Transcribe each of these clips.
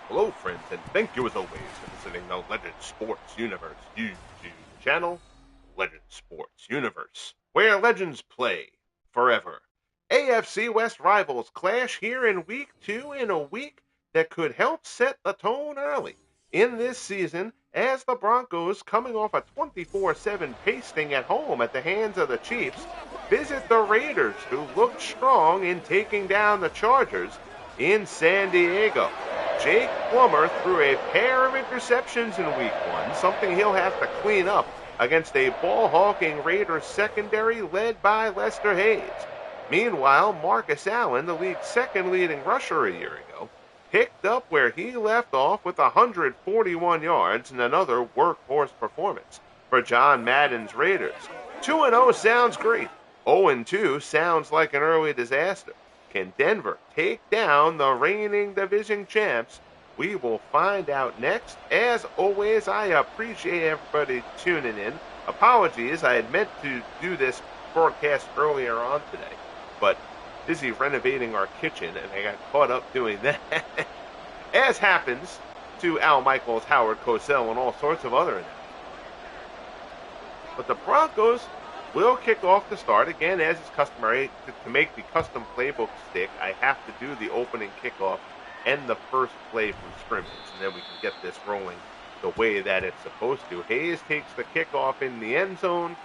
Hello, friends, and thank you as always for visiting the Legend Sports Universe YouTube channel, Legend Sports Universe, where legends play forever. AFC West rivals clash here in week 2 in a week that could help set the tone early in this season as the Broncos, coming off a 24-7 pasting at home at the hands of the Chiefs, visit the Raiders, who looked strong in taking down the Chargers in San Diego. Jake Plummer threw a pair of interceptions in week 1, something he'll have to clean up against a ball-hawking Raiders secondary led by Lester Hayes. Meanwhile, Marcus Allen, the league's second leading rusher a year ago, picked up where he left off with 141 yards in another workhorse performance for John Madden's Raiders. 2-0 sounds great. 0-2 sounds like an early disaster. Can Denver take down the reigning division champs? We will find out next. As always, I appreciate everybody tuning in. Apologies, I had meant to do this broadcast earlier on today, but busy renovating our kitchen, and I got caught up doing that. As happens to Al Michaels, Howard Cosell, and all sorts of other announcements. But the Broncos will kick off the start. Again, as is customary, to make the custom playbook stick, I have to do the opening kickoff and the first play from scrimmage, and then we can get this rolling the way that it's supposed to. Hayes takes the kickoff in the end zone,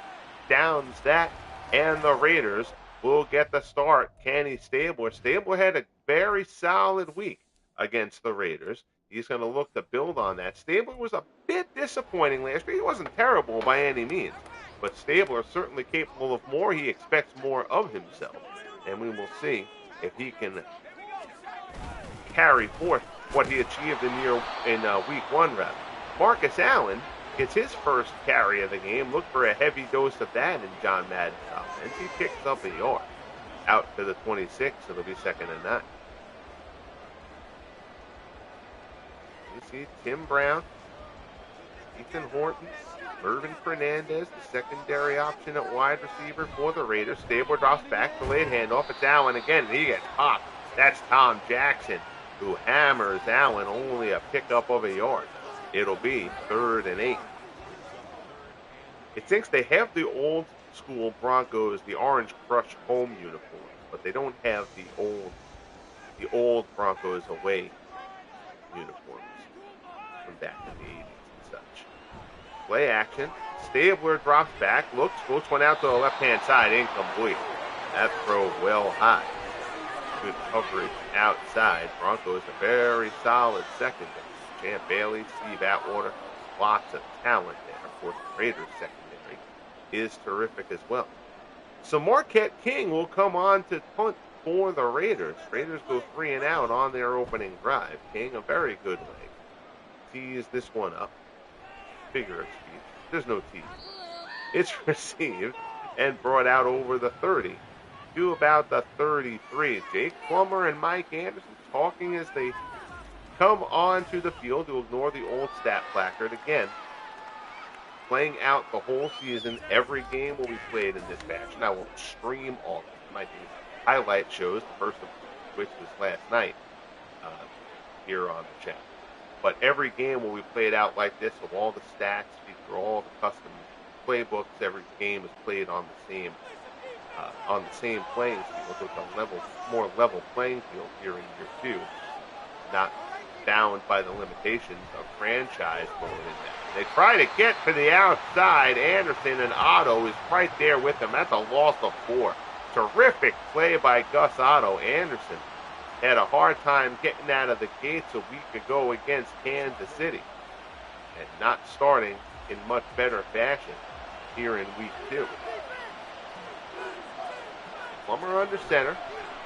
downs that, and the Raiders will get the start. Kenny Stabler. Stabler had a very solid week against the Raiders. He's going to look to build on that. Stabler was a bit disappointing last year. He wasn't terrible by any means, but Stabler is certainly capable of more. He expects more of himself, and we will see if he can carry forth what he achieved in week 1. Marcus Allen gets his first carry of the game. Look for a heavy dose of that in John Madden's offense. He picks up a yard out to the 26. It'll be 2nd and 9. You see Tim Brown, Ethan Horton, Mervin Fernandez, the secondary option at wide receiver for the Raiders. Stabler drops back, delayed handoff. It's Allen again. He gets popped. That's Tom Jackson, who hammers Allen, only a pickup of a yard. It'll be 3rd and 8. It thinks they have the old school Broncos, the Orange Crush home uniforms, but they don't have the old Broncos away uniforms from back in the 80s and such. Play action. Stabler drops back, floats one out to the left-hand side, incomplete. That throw well high. Good coverage outside. Broncos a very solid secondary. Champ Bailey, Steve Atwater, lots of talent there. Of course, the Raiders secondary is terrific as well. So Marquette King will come on to punt for the Raiders. Raiders go 3 and out on their opening drive. King, a very good leg, tees this one up. Figure of speech. There's no tease. It's received and brought out over the 30 to about the 33. Jake Plummer and Mike Anderson talking as they come onto the field to ignore the old stat placard. Again, playing out the whole season. Every game will be played in this fashion. I will stream all of them. I do highlight shows, the first of which was last night here on the channel. But every game will be played out like this, with all the stats, feature all the custom playbooks. Every game is played on the same playing field, with a more level playing field here in year 2, not bound by the limitations of franchise mode in that. They try to get to the outside. Anderson, and Otto is right there with them. That's a loss of 4. Terrific play by Gus Otto. Anderson had a hard time getting out of the gates a week ago against Kansas City, and not starting in much better fashion here in week 2. Plummer under center.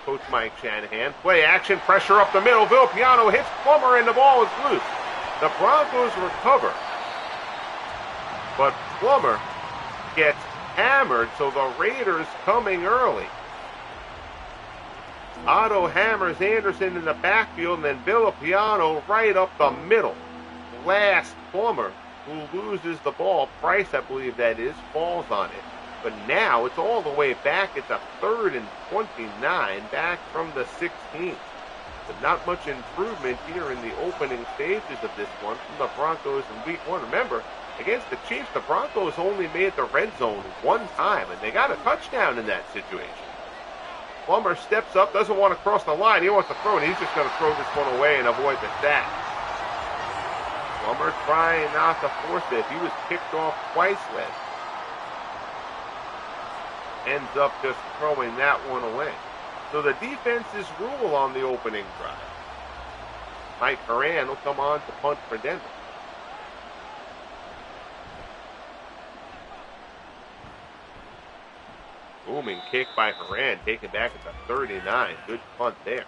Coach Mike Shanahan. Play action, pressure up the middle. Villapiano hits Plummer, and the ball is loose. The Broncos recover, but Plummer gets hammered, so the Raiders coming early. Otto hammers Anderson in the backfield, and then Villapiano right up the middle. Last Plummer, who loses the ball. Price, I believe that is, falls on it. But now it's all the way back. It's a 3rd and 29, back from the 16. But not much improvement here in the opening stages of this one from the Broncos in week 1. Remember, against the Chiefs, the Broncos only made the red zone one time, and they got a touchdown in that situation. Plummer steps up, doesn't want to cross the line. He wants to throw, and he's just going to throw this one away and avoid the sack. Plummer trying not to force it. He was kicked off twice last. Ends up just throwing that one away. So the defense's rule on the opening drive. Mike Horan will come on to punt for Denver. Booming kick by Horan, taken back at the 39. Good punt there.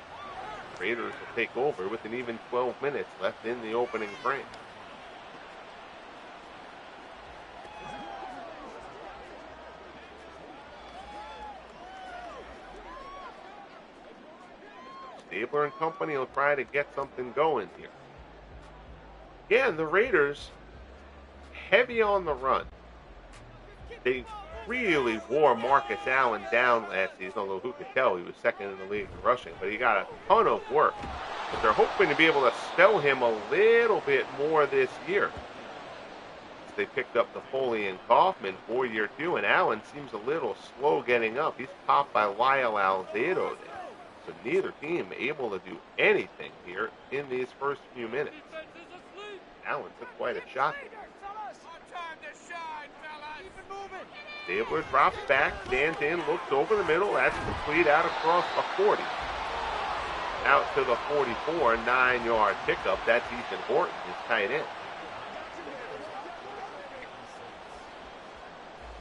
Raiders will take over with an even 12 minutes left in the opening frame. Stabler and company will try to get something going here. Again, the Raiders, heavy on the run. They really wore Marcus Allen down last season, although who could tell he was second in the league in rushing. But he got a ton of work. But they're hoping to be able to spell him a little bit more this year. They picked up Foley and Kaufman for year 2, and Allen seems a little slow getting up. He's topped by Lyle Alzado now. So neither team able to do anything here in these first few minutes. Allen took quite a shot there. Stabler drops back, stands in, looks over the middle. That's complete out across the 40. Out to the 44, 9-yard pickup. That's Ethan Horton, his tight end.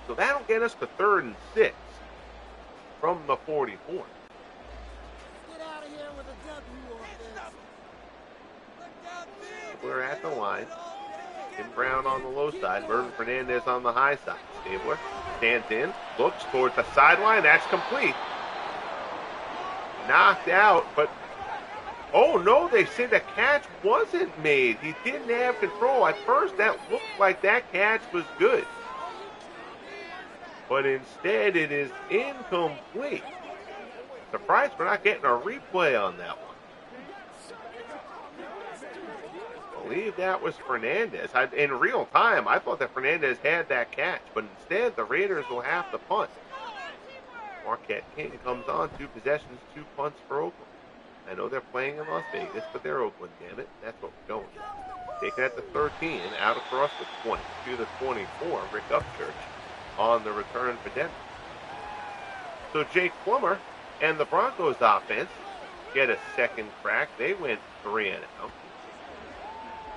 So that'll get us to 3rd and 6 from the 44. Stabler at the line. Tim Brown on the low side. Mervin Fernandez on the high side. Stabler stands in, looks towards the sideline. That's complete. Knocked out, but oh no, they say the catch wasn't made. He didn't have control. At first, that looked like that catch was good. But instead, it is incomplete. Surprised we're not getting a replay on that one. I believe that was Fernandez. In real time, I thought that Fernandez had that catch, but instead the Raiders will have to punt. Marquette King comes on, 2 possessions, 2 punts for Oakland. I know they're playing in Las Vegas, but they're Oakland, damn it. That's what we're going with. Taking at the 13, out across the 20 to the 24, Rick Upchurch on the return for Denver. So Jake Plummer and the Broncos offense get a second crack. They went 3 and out.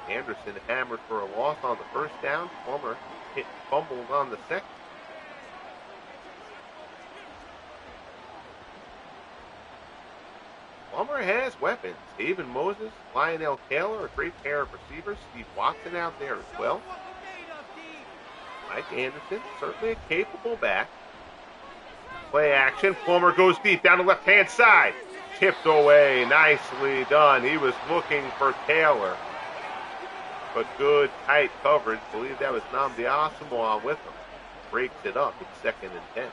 Anderson hammered for a loss on the first down. Plummer fumbled on the second. Plummer has weapons. David Moses, Lionel Taylor, a great pair of receivers. Steve Watson out there as well. Mike Anderson, certainly a capable back. Play action. Plummer goes deep down the left-hand side. Tipped away. Nicely done. He was looking for Taylor. But good, tight coverage. I believe that was Nnamdi Asomugha with him. Breaks it up. It's 2nd and 10.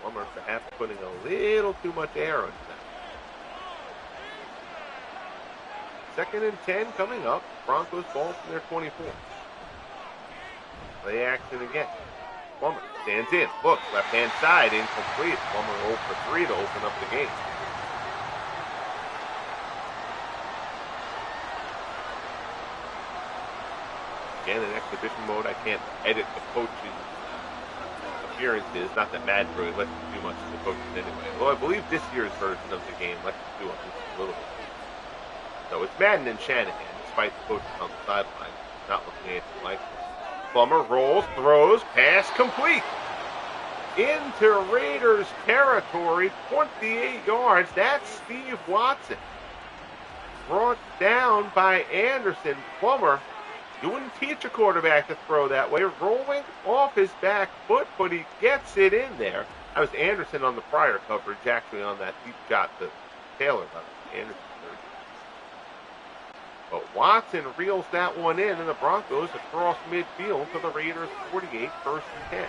Plummer perhaps putting a little too much air on that. 2nd and 10 coming up. Broncos ball from their 24. Play action again. Plummer stands in. Looks left-hand side. Incomplete. Plummer 0 for 3 to open up the game. Again, in exhibition mode, I can't edit the coach's appearances. Not that Madden really lets you do much to the coaches anyway. Well, I believe this year's version of the game lets you do it just a little bit. So it's Madden and Shanahan, despite the coaches on the sideline not looking anything like this. Plummer rolls, throws, pass complete. Into Raiders territory, 28 yards. That's Steve Watson. Brought down by Anderson. Plummer, you wouldn't teach a quarterback to throw that way, rolling off his back foot, but he gets it in there. That was Anderson on the prior coverage, actually on that deep shot to Taylor. Anderson. But Watson reels that one in, and the Broncos across midfield to the Raiders 48, 1st and 10.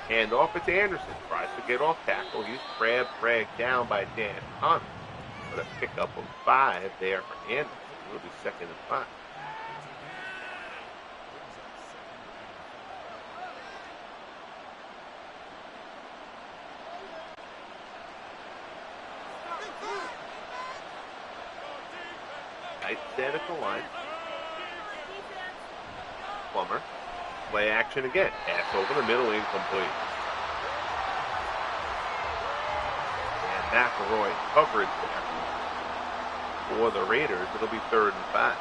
Hand off, it's Anderson. Tries to get off tackle. He's dragged down by Dan Connor. But a pickup of 5 there for Anderson. It'll be 2nd and 5. Tight set at the line. Plummer. Play action again. Pass over the middle, incomplete. And McElroy coverage there. For the Raiders, it'll be 3rd and 5.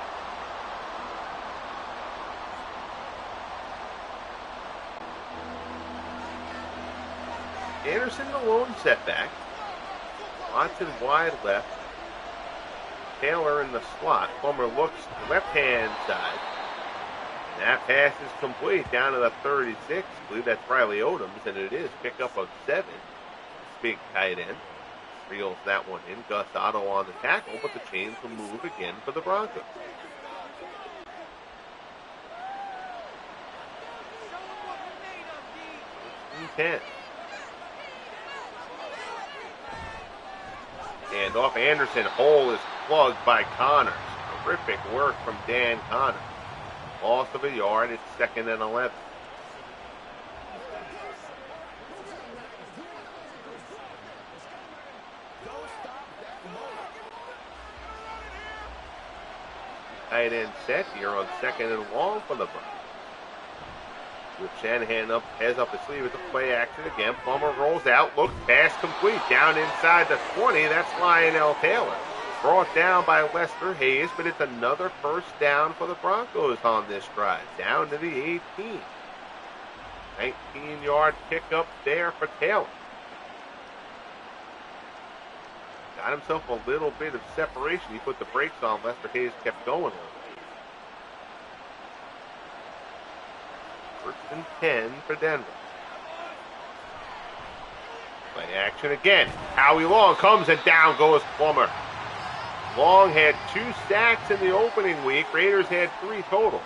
Anderson the lone setback. Watson wide left. Taylor in the slot. Plummer looks left-hand side. And that pass is complete down to the 36. I believe that's Riley Odoms, and it is pickup of 7. Big tight end. Reels that one in. Gus Otto on the tackle, but the chains will move again for the Broncos. 10. And off Anderson. Hole is plugged by Connors. Terrific work from Dan Connors. Loss of a yard. It's 2nd and 11. Tight end set here on 2nd and long for the Broncos. With Shanahan has up his sleeve at the play action again. Plummer rolls out, looks, pass complete. Down inside the 20, that's Lionel Taylor. Brought down by Lester Hayes, but it's another first down for the Broncos on this drive. Down to the 18. 19-yard pickup there for Taylor. Got himself a little bit of separation. He put the brakes on. Lester Hayes kept going. 1st and 10 for Denver. Play action again. Howie Long comes and down goes Plummer. Long had 2 sacks in the opening week. Raiders had 3 total.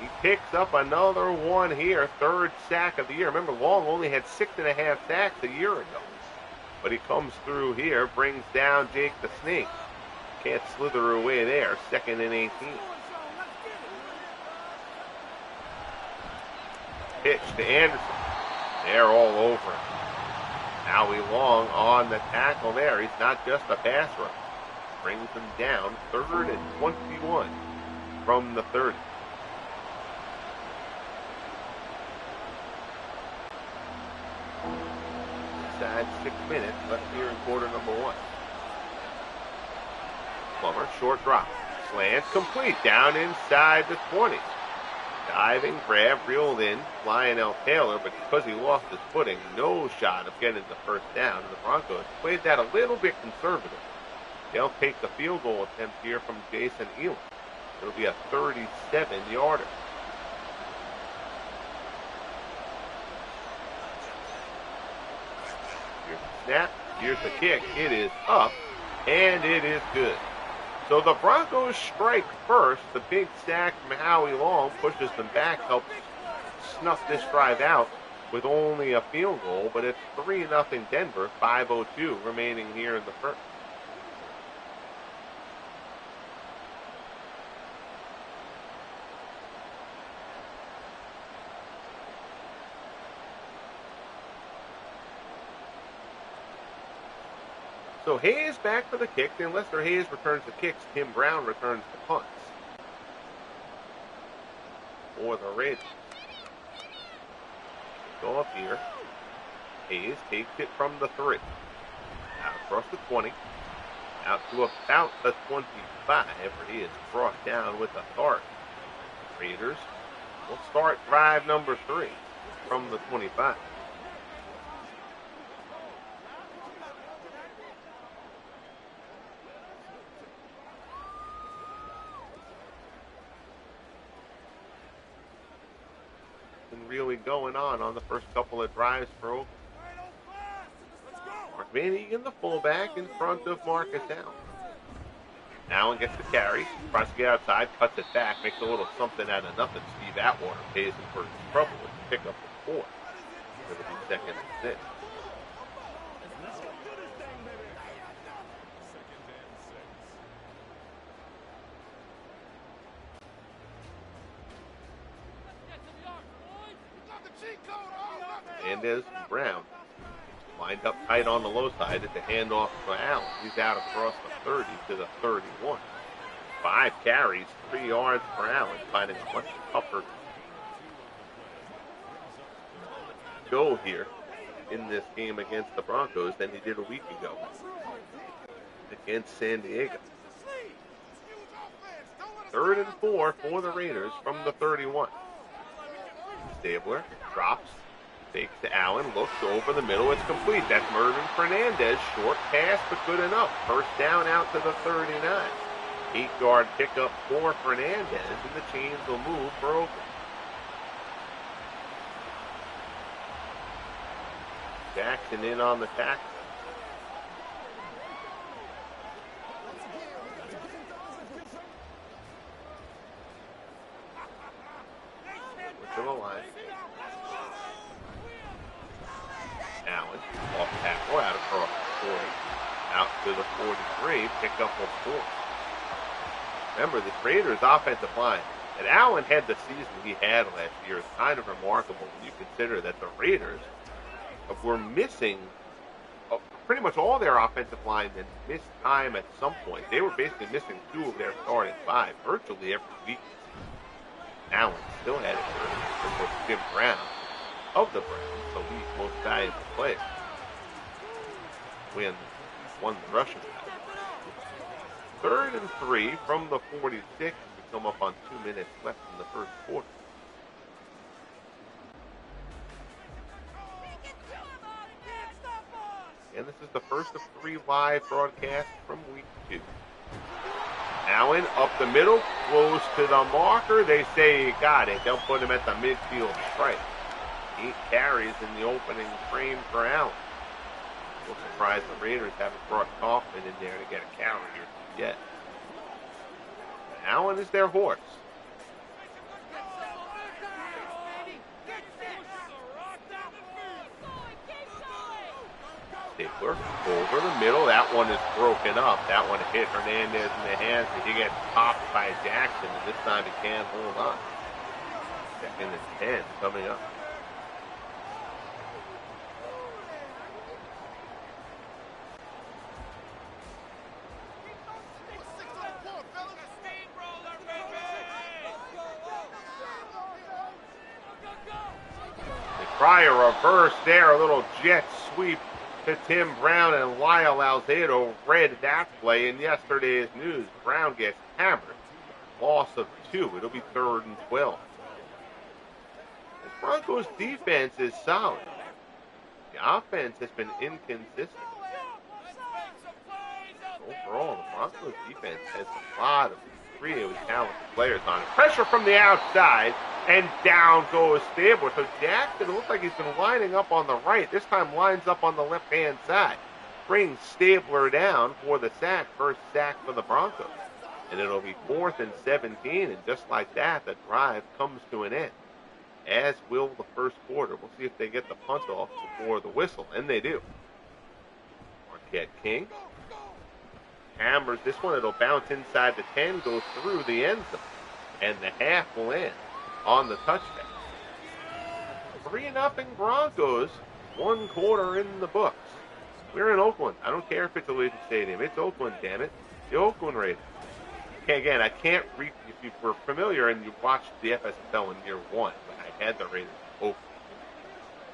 He picks up another one here. 3rd sack of the year. Remember, Long only had 6.5 sacks a year ago. But he comes through here, brings down Jake the Snake. Can't slither away there. 2nd and 18. Pitch to Anderson. They're all over him. Howie Long on the tackle there. He's not just a pass rusher. Brings him down. 3rd and 21 from the 30. Inside 6 minutes left here in quarter number 1. Plummer, short drop. Slant complete. Down inside the 20. Diving grab, reeled in Lionel Taylor, but because he lost his footing, no shot of getting the first down. And the Broncos played that a little bit conservative. They'll take the field goal attempt here from Jason Elam. It'll be a 37-yarder. Here's the snap. Here's the kick. It is up, and it is good. So the Broncos strike first. The big sack from Howie Long pushes them back, helps snuff this drive out with only a field goal, but it's 3-0 Denver, 5:02 remaining here in the first. So Hayes back for the kick. Then Lester Hayes returns the kicks. Tim Brown returns the punts for the Raiders. Go up here. Hayes takes it from the 3. Out across the 20. Out to about the 25, where he is brought down with authority. Raiders will start drive number 3 from the 25. Really going on the first couple of drives for Oakland. Mark Van Egan, the fullback, in front of Marcus Allen. Allen gets the carry, tries to get outside, cuts it back, makes a little something out of nothing. Steve Atwater pays him for his trouble with the pickup of 4. It'll be second and 6. Hernandez and Brown lined up tight on the low side at the handoff for Allen. He's out across the 30 to the 31. 5 carries, 3 yards for Allen, finding it much tougher to go here in this game against the Broncos than he did a week ago against San Diego. 3rd and 4 for the Raiders from the 31. Stabler drops, fakes to Allen, looks over the middle, it's complete. That's Mervin Fernandez, short pass, but good enough. First down out to the 39. 8-yard pickup for Fernandez, and the chains will move for Oakland. Jackson in on the tackle. To the line. Allen, off tackle, out across the 40, out to the 43, pick up a 4. Remember, the Raiders' offensive line, and Allen had the season he had last year. It's kind of remarkable when you consider that the Raiders were missing pretty much all their offensive linemen missed time at some point. They were basically missing 2 of their starting 5 virtually every week. Allen still had it for Jim Brown of the Browns, the league's most valuable player. Won the rushing battle. 3rd and 3 from the 46. We come up on 2 minutes left in the first quarter. And this is the first of 3 live broadcasts from week 2. Allen up the middle, close to the marker. They say he got it. They'll put him at the midfield stripe. 8 carries in the opening frame for Allen. No surprise the Raiders haven't brought Kaufman in there to get a carry yet. Allen is their horse. Stabler over the middle. That one is broken up. That one hit Hernandez in the hands, but he gets popped by Jackson, and this time he can't hold on. 2nd and 10 coming up. They try a reverse there, a little jet sweep to Tim Brown, and Lyle Alzado read that play in yesterday's news. Brown gets hammered. Loss of 2. It'll be 3rd and 12. The Broncos' defense is solid. The offense has been inconsistent. Overall, the Broncos' defense has a lot of really talented players on it. Pressure from the outside, and down goes Stabler. So Jackson, it looks like he's been lining up on the right. This time lines up on the left-hand side. Brings Stabler down for the sack. First sack for the Broncos. And it'll be 4th and 17. And just like that, the drive comes to an end. As will the first quarter. We'll see if they get the punt off before the whistle. And they do. Marquette King hammers this one. It'll bounce inside the 10, go through the end zone. And the half will end on the touchdown. 3-0 Broncos. 1 quarter in the books. We're in Oakland. I don't care if it's Allegiant Stadium. It's Oakland, damn it. The Oakland Raiders. Okay, again, I can't read. If you were familiar and you watched the FSFL in year 1, when I had the Raiders in Oakland.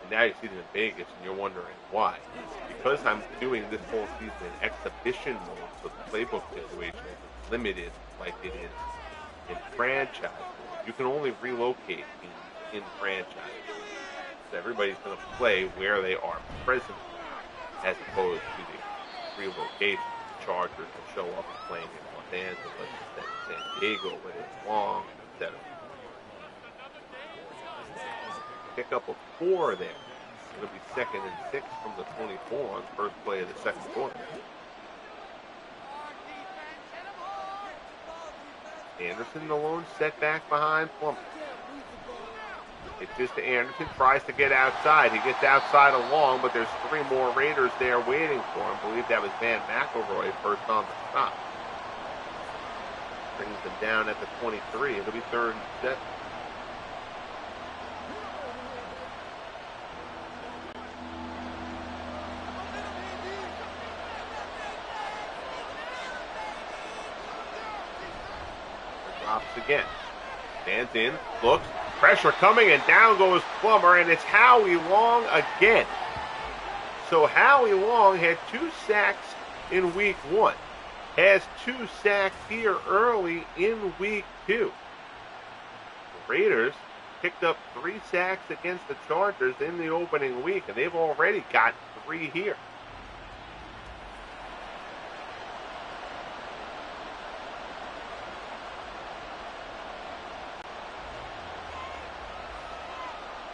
And now you see them in Vegas and you're wondering why. Because I'm doing this whole season in exhibition mode, so the playbook situation is limited like it is in franchise. You can only relocate in franchise. So everybody's going to play where they are presently, as opposed to the relocation. The Chargers will show up playing in Los Angeles instead of San Diego, but it's long, etc. Pick up a 4 there. It'll be 2nd and 6 from the 24 on the first play of the second quarter. Anderson, the lone setback behind Plummer. Pitches to Anderson, tries to get outside. He gets outside along, but there's 3 more Raiders there waiting for him. I believe that was Van McElroy first on the stop. Brings them down at the 23. It'll be 3rd and 7. Drops again. Stands in, looks, pressure coming, and down goes Plummer, and it's Howie Long again. So Howie Long had 2 sacks in week 1. Has 2 sacks here early in week 2. The Raiders picked up 3 sacks against the Chargers in the opening week, and they've already got 3 here.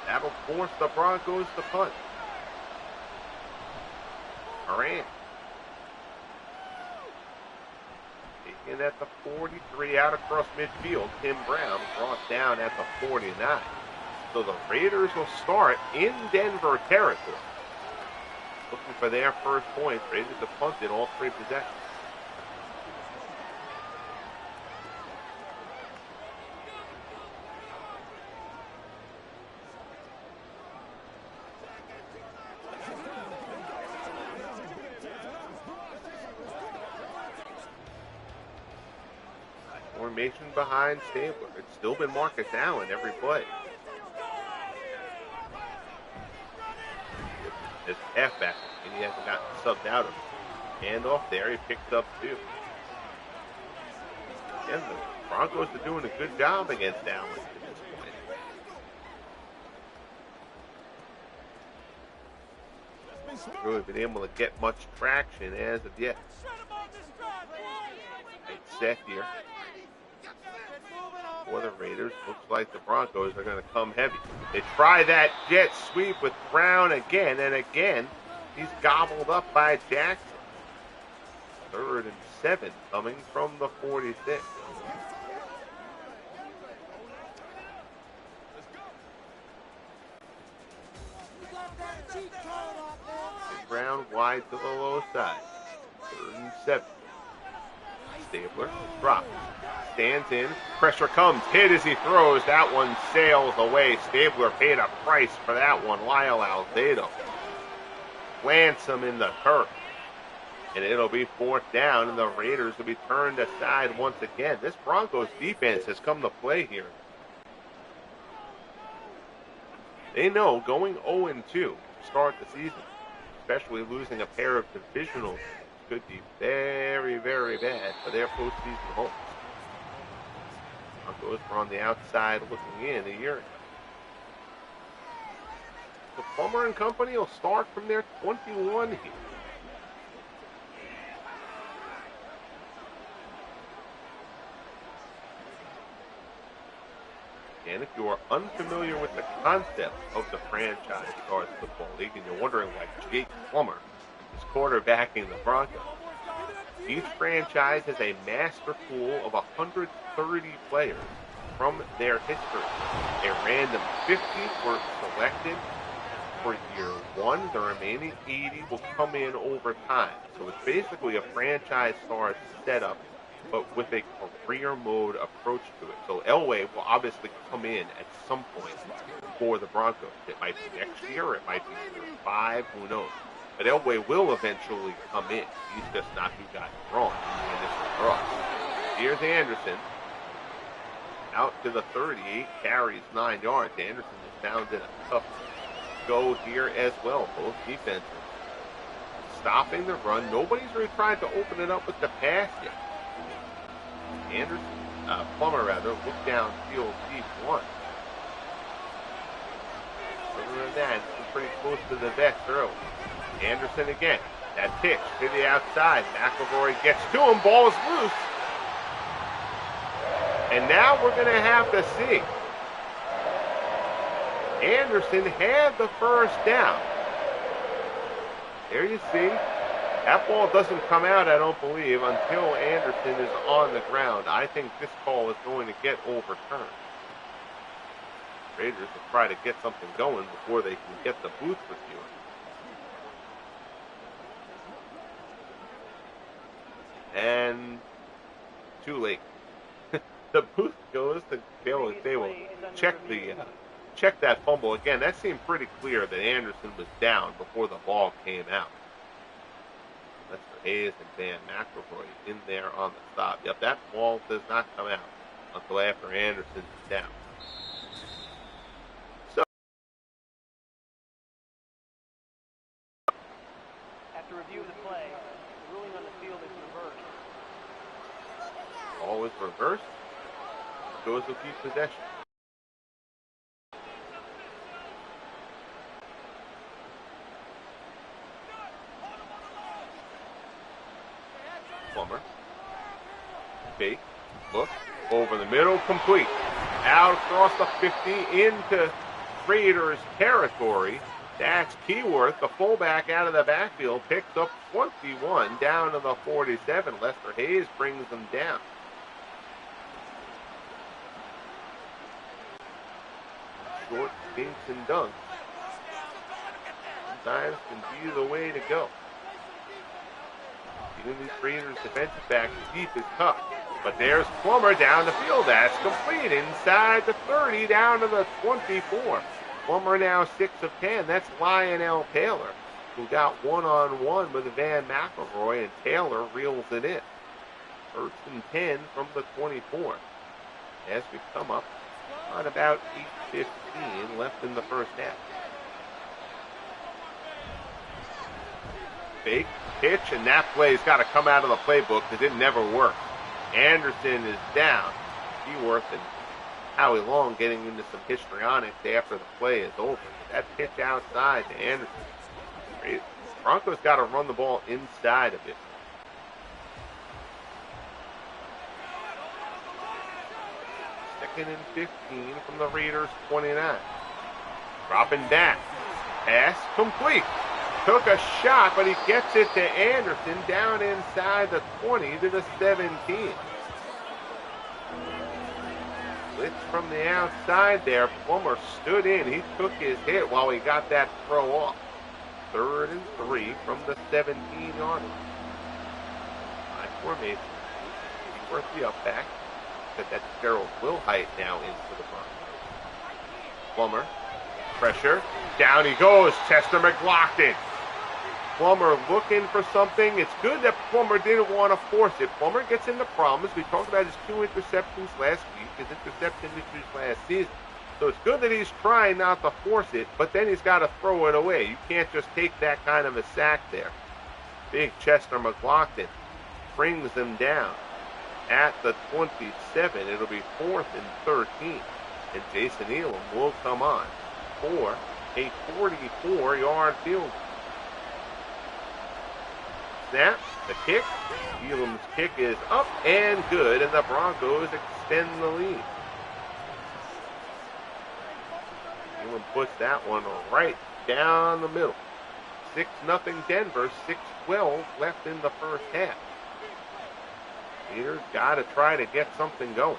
That'll force the Broncos to punt. Moran. Taken at the 43 out across midfield. Tim Brown brought down at the 49. So the Raiders will start in Denver territory. Looking for their first point. Raiders have punted all 3 possessions. Formation behind Stabler. It's still been Marcus Allen every play. This halfback, and he hasn't gotten subbed out of him. Handoff there, he picks up 2. Again, the Broncos are doing a good job against Allen at this point. Really been able to get much traction as of yet. It's set here. For the Raiders, looks like the Broncos are going to come heavy. They try that jet sweep with Brown again, and again, he's gobbled up by Jackson. 3rd and 7 coming from the 46. Brown wide to the low side. 3rd and 7. Stabler drops. Stands in. Pressure comes. Hit as he throws. That one sails away. Stabler paid a price for that one. Lyle Alzado plants him in the turf. And it'll be 4th down, and the Raiders will be turned aside once again. This Broncos defense has come to play here. They know going 0-2 to start the season, especially losing a pair of divisionals, could be very, very bad for their postseason hopes. Broncos were on the outside looking in a year ago. So Plummer and company will start from their 21 here. And if you are unfamiliar with the concept of the franchise Stars Football League and you're wondering why Jake Plummer is quarterbacking the Broncos, each franchise has a master pool of 130 players from their history. A random 50 were selected for year 1. The remaining 80 will come in over time. So it's basically a franchise Stars setup, but with a career mode approach to it. So Elway will obviously come in at some point for the Broncos. It might be next year, it might be year 5, who knows. But Elway will eventually come in. He's just not who got it wrong in the initial draw. Here's Anderson. Out to the 38, carries 9 yards. Anderson is found in a tough go here as well. Both defenses stopping the run. Nobody's really tried to open it up with the pass yet. Plummer look downfield deep 1. Other than that, it's pretty close to the vest early. Anderson again. That pitch to the outside. McElroy gets to him. Ball is loose. And now we're going to have to see. Anderson had the first down. There you see. That ball doesn't come out, I don't believe, until Anderson is on the ground. I think this call is going to get overturned. Raiders will try to get something going before they can get the booth reviewer. And too late. The booth goes to they will check that fumble again. That seemed pretty clear that Anderson was down before the ball came out. Lester Hayes and Van McElroy in there on the stop. Yep, that ball does not come out until after Anderson is down. So after review of the play, the ruling on the field is reversed. Ball is reversed. Goes will keep possession. Plummer. Fake. Look. Over the middle. Complete. Out across the 50 into Raiders territory. Dax Keyworth, the fullback out of the backfield, picks up 21 down to the 47. Lester Hayes brings them down. Short dinks and dunks sometimes can be the way to go. Even these Raiders defensive back deep is tough. But there's Plummer down the field. That's complete inside the 30 down to the 24. Plummer now 6 of 10. That's Lionel Taylor, who got one-on-one with Van McElroy, and Taylor reels it in. 1st and 10 from the 24. As we come up on about 8:15 left in the first half. Fake, pitch, and that play's got to come out of the playbook because it never works. Anderson is down. Keyworth and Howie Long getting into some histrionics after the play is over. That pitch outside to Anderson. Broncos got to run the ball inside of it. Second and 15 from the Raiders 29. Dropping back. Pass complete. Took a shot, but he gets it to Anderson down inside the 20 to the 17. Blitz from the outside there. Plummer stood in. He took his hit while he got that throw off. 3rd and 3 from the 17-yard line. High formation. Worth the up back. But that's Gerald Wilhite now into the Broncos. Plummer. Pressure. Down he goes. Chester McLaughlin. Plummer looking for something. It's good that Plummer didn't want to force it. Plummer gets into problems. We talked about his 2 interceptions last week, his interception issues last season. So it's good that he's trying not to force it, but then he's got to throw it away. You can't just take that kind of a sack there. Big Chester McLaughlin brings them down at the 27. It'll be 4th and 13. And Jason Elam will come on for a 44-yard field goal. Snap, the kick. Elam's kick is up and good, and the Broncos extend the lead. Elam puts that one right down the middle. 6-0 Denver, 6:12 left in the first half. Raiders got to try to get something going.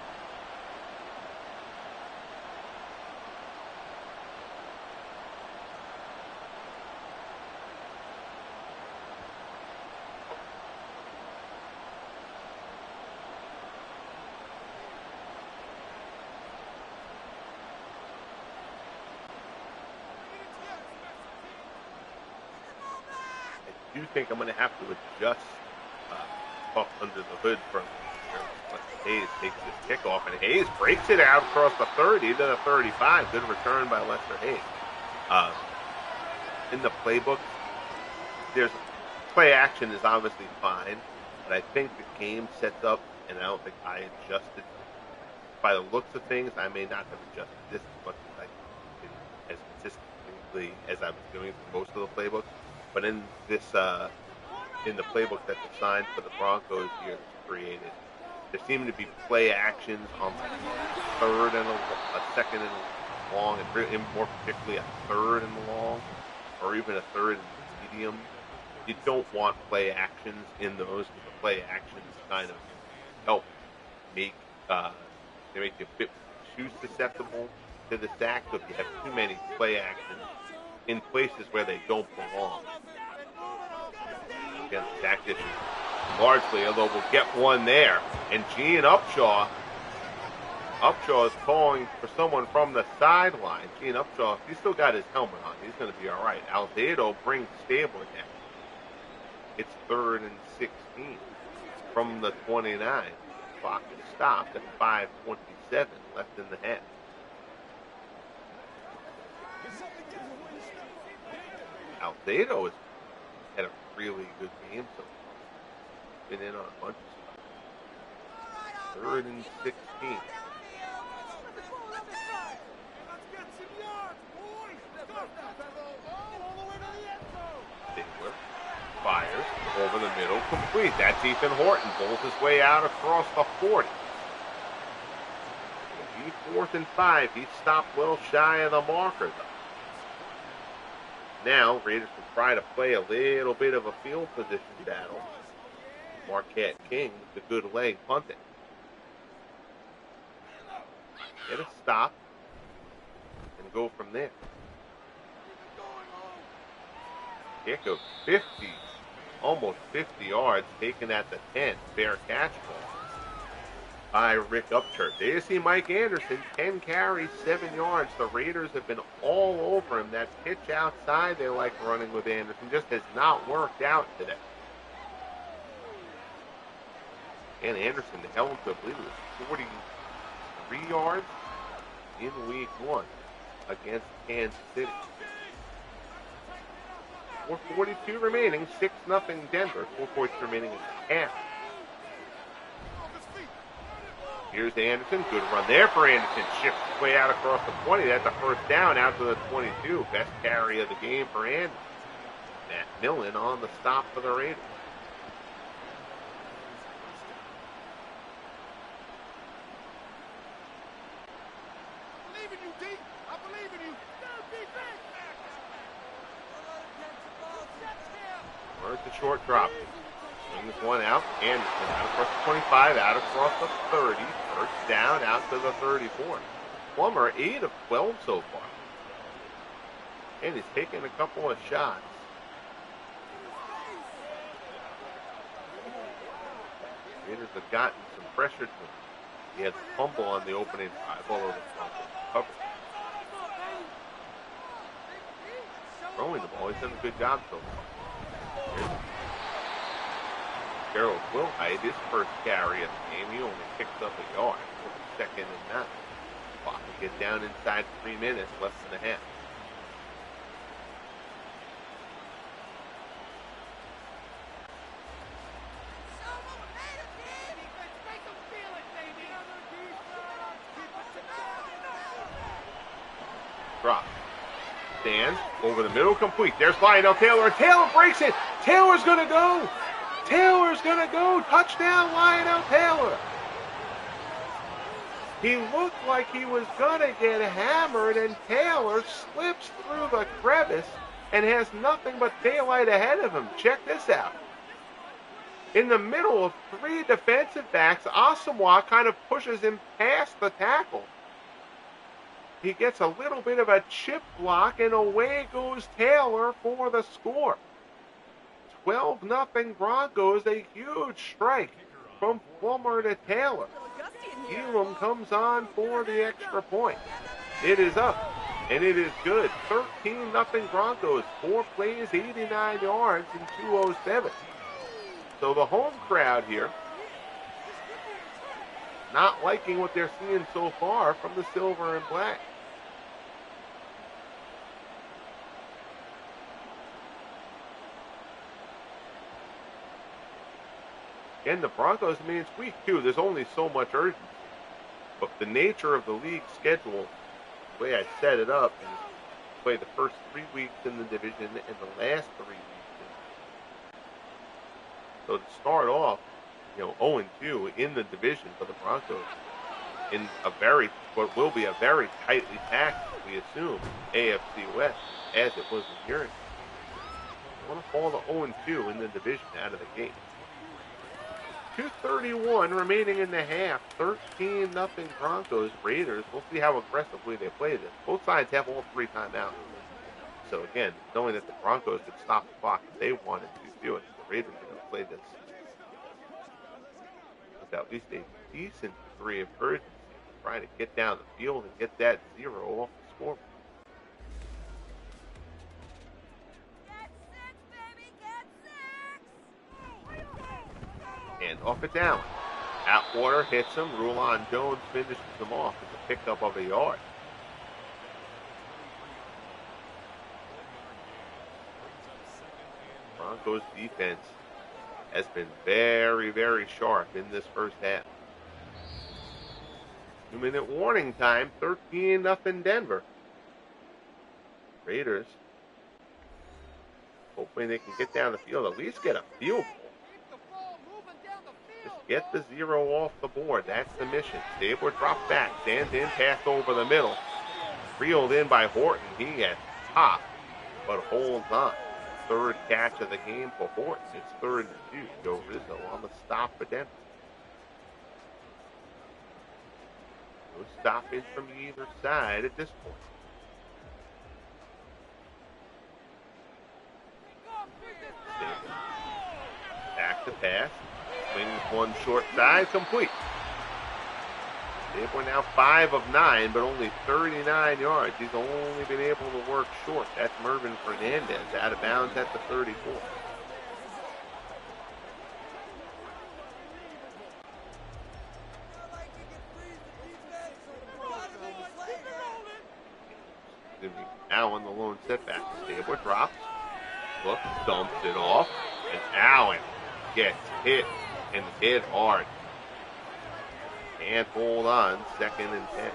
I do think I'm going to have to adjust up under the hood from Hayes takes his kickoff, and Hayes breaks it out across the 30 to the 35. Good return by Lester Hayes. In the playbook, there's play action is obviously fine, but I think the game sets up, and I don't think I adjusted. By the looks of things, I may not have adjusted this as much as I did as consistently as I was doing for most of the playbook. But in this, in the playbook that's assigned for the Broncos here that's created, there seem to be play actions on like 3rd and a 2nd and long, and more particularly a 3rd and long, or even a 3rd and medium. You don't want play actions in those, because the play actions kind of help make they make you a bit too susceptible to the sacks if you have too many play actions in places where they don't belong. Again, the sack issue largely, although we'll get one there. And Gene Upshaw is calling for someone from the sideline. Gene Upshaw, he's still got his helmet on. He's going to be all right. Aldedo brings Stabler down. It's 3rd and 16 from the 29. Clock is stopped at 5:27 left in the half. Aldedo has had a really good game so far. Been in on a bunch of stuff. 3rd and 16. Stabler fires over the middle, complete. That's Ethan Horton. Bowls his way out across the 40. 4th and 5. He stopped well shy of the marker, though. Now, Raiders will try to play a little bit of a field position battle. Marquette King with the good leg punting. Get a stop and go from there. Kick of 50, almost 50 yards, taken at the 10. Fair catch ball by Rick Upchurch. There you see Mike Anderson, 10 carries, 7 yards. The Raiders have been all over him. That pitch outside they like running with Anderson just has not worked out today. And Anderson held to, I believe it was 43 yards in week 1 against Kansas City. 4:42 remaining, 6-0 Denver, 4 points remaining in the half. Here's Anderson, good run there for Anderson, shifts his way out across the 20, that's a first down out to the 22, best carry of the game for Anderson. Matt Millen on the stop for the Raiders. Where's the short drop? Swings one out. Anderson out across the 25, out across the 30. First down out to the 34. Plummer 8 of 12 so far. And he's taking a couple of shots. Raiders have gotten some pressure to him. He had the fumble on the opening drive, although the Broncos covered. Throwing the ball, he's done a good job so far. Gerald Wilhite, his first carry of the game, he only picks up a yard. 2nd and 9. Clock will get down inside 3 minutes, less than a half. Drop. Stands over the middle, complete. There's Lionel Taylor, and Taylor breaks it. Taylor's going to go. Taylor's going to go. Touchdown, Lionel Taylor. He looked like he was going to get hammered, and Taylor slips through the crevice and has nothing but daylight ahead of him. Check this out. In the middle of 3 defensive backs, Asamoah kind of pushes him past the tackle. He gets a little bit of a chip block, and away goes Taylor for the score. 12-0 Broncos, a huge strike from Plummer to Taylor. Elam comes on for the extra point. It is up, and it is good. 13-0 Broncos, 4 plays, 89 yards, and 207. So the home crowd here not liking what they're seeing so far from the silver and black. And the Broncos, I mean, it's week 2. There's only so much urgency. But the nature of the league schedule, the way I set it up, is play the first 3 weeks in the division and the last 3 weeks. So to start off, 0-2 in the division for the Broncos in what will be a very tightly packed, we assume, AFC West, as it was in Europe. I want to fall to 0-2 in the division out of the gate. 2:31 remaining in the half. 13-0 Broncos. Raiders. We'll see how aggressively they play this. Both sides have all 3 timeouts. So again, knowing that the Broncos could stop the clock if they wanted to do it, the Raiders are going to play this with at least a decent degree of urgency, trying to get down the field and get that 0 off the scoreboard. And off it down. Atwater hits him. Rulon Jones finishes him off with a pickup of a yard. Broncos defense has been very, very sharp in this first half. 2-minute warning time, 13-0 Denver. Raiders hoping they can get down the field, at least get a field goal. Just get the 0 off the board. That's the mission. Stabler drops back, stands in, pass over the middle. Reeled in by Horton. He gets topped, but holds on. Third catch of the game for Horton. It's 3rd and 2. Joe Rizzo on the stop for Denver. No stopping from either side at this point. Back to pass. Swings one short side, complete. Stabler now 5 of 9, but only 39 yards. He's only been able to work short. That's Mervin Fernandez out of bounds at the 34. Allen, the lone setback. Stabler drops, looks, dumps it off, and Allen gets hit, and hit hard. Can't hold on, 2nd and 10.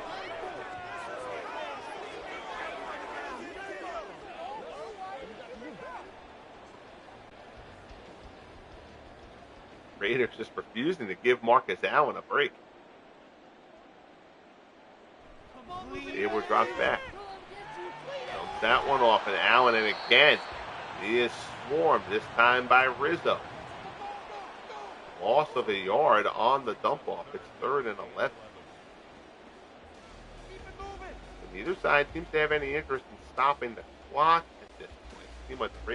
Raiders just refusing to give Marcus Allen a break. Stabler drops back. Dumps that one off, and Allen, and again, he is swarmed, this time by Rizzo. Loss of a yard on the dump off. It's 3rd and 11. And neither side seems to have any interest in stopping the clock at this point. See what the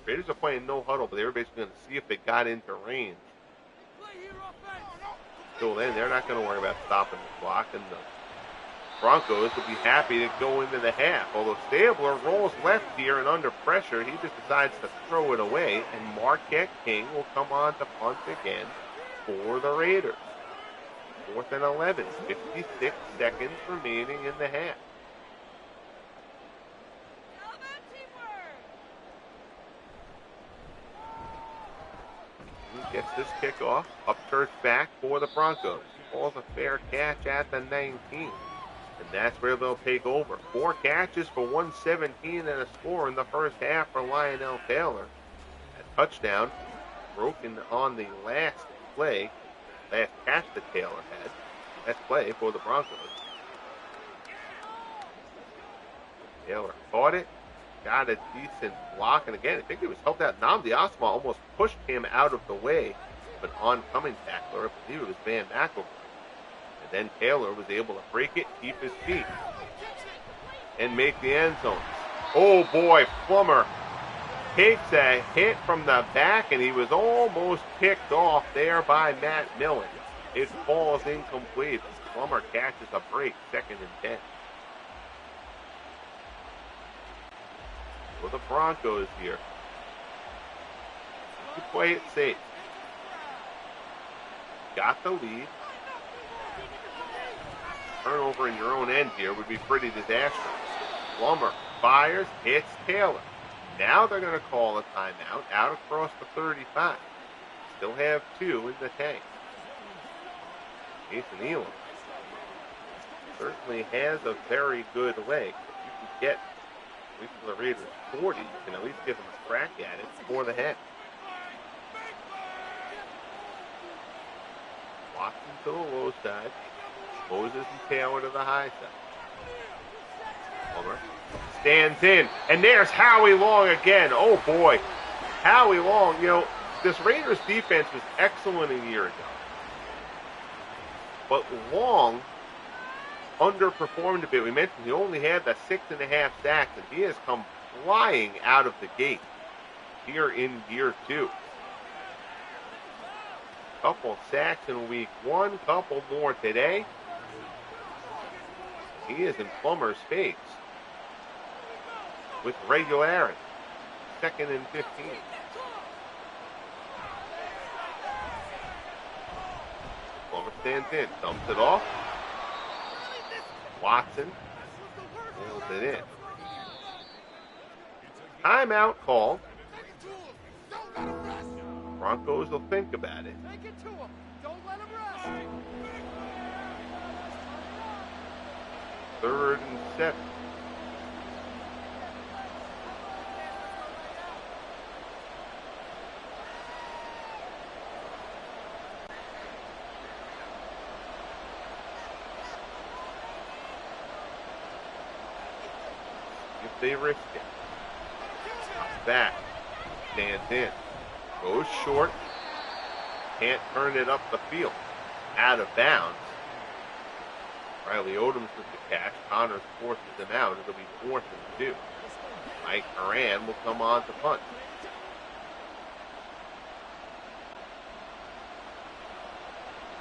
Raiders are playing no huddle, but they're basically going to see if they got into range. Until then, they're not going to worry about stopping the clock, and the Broncos will be happy to go into the half. Although Stabler rolls left here and under pressure, he just decides to throw it away, and Marquette King will come on to punt again for the Raiders. 4th and 11, 56 seconds remaining in the half. He gets this kickoff, upchurch back for the Broncos. Calls a fair catch at the 19. And that's where they'll take over. 4 catches for 117 and a score in the first half for Lionel Taylor. A touchdown broken on the last play, last catch that Taylor had. Last play for the Broncos. Taylor caught it, got a decent block, and again, I think it was helped out. Nnamdi Asomugha almost pushed him out of the way, but oncoming tackler, I believe it was Van McElroy. Then Taylor was able to break it, keep his feet, and make the end zones. Oh boy, Plummer takes a hit from the back, and he was almost picked off there by Matt Millen. It falls incomplete. Plummer catches a break, 2nd and 10. For the Broncos here, you play it safe. Got the lead. Turnover in your own end here would be pretty disastrous. Plummer fires, hits Taylor. Now they're going to call a timeout out across the 35. Still have 2 in the tank. Nathan Elam certainly has a very good leg. If you can get, at least for the Raiders, 40, you can at least give them a crack at it for the head. Watson to the low side. Moses and Taylor to the high side. Plummer stands in, and there's Howie Long again. Oh boy, Howie Long, this Raiders defense was excellent a year ago. But Long underperformed a bit. We mentioned he only had the 6.5 sacks, and he has come flying out of the gate here in year 2. Couple sacks in week 1, couple more today. He is in Plummer's face with regularity. 2nd and 15. Plummer stands in, dumps it off. Watson pulls it in. Timeout called. Broncos will think about it. Take it to him. Don't let him rest. 3rd and 7. If they risk it. Back. Stands in. Goes short. Can't turn it up the field. Out of bounds. Riley Odoms with the catch. Connors forces him out. It'll be 4th and 2. Mike Moran will come on to punt.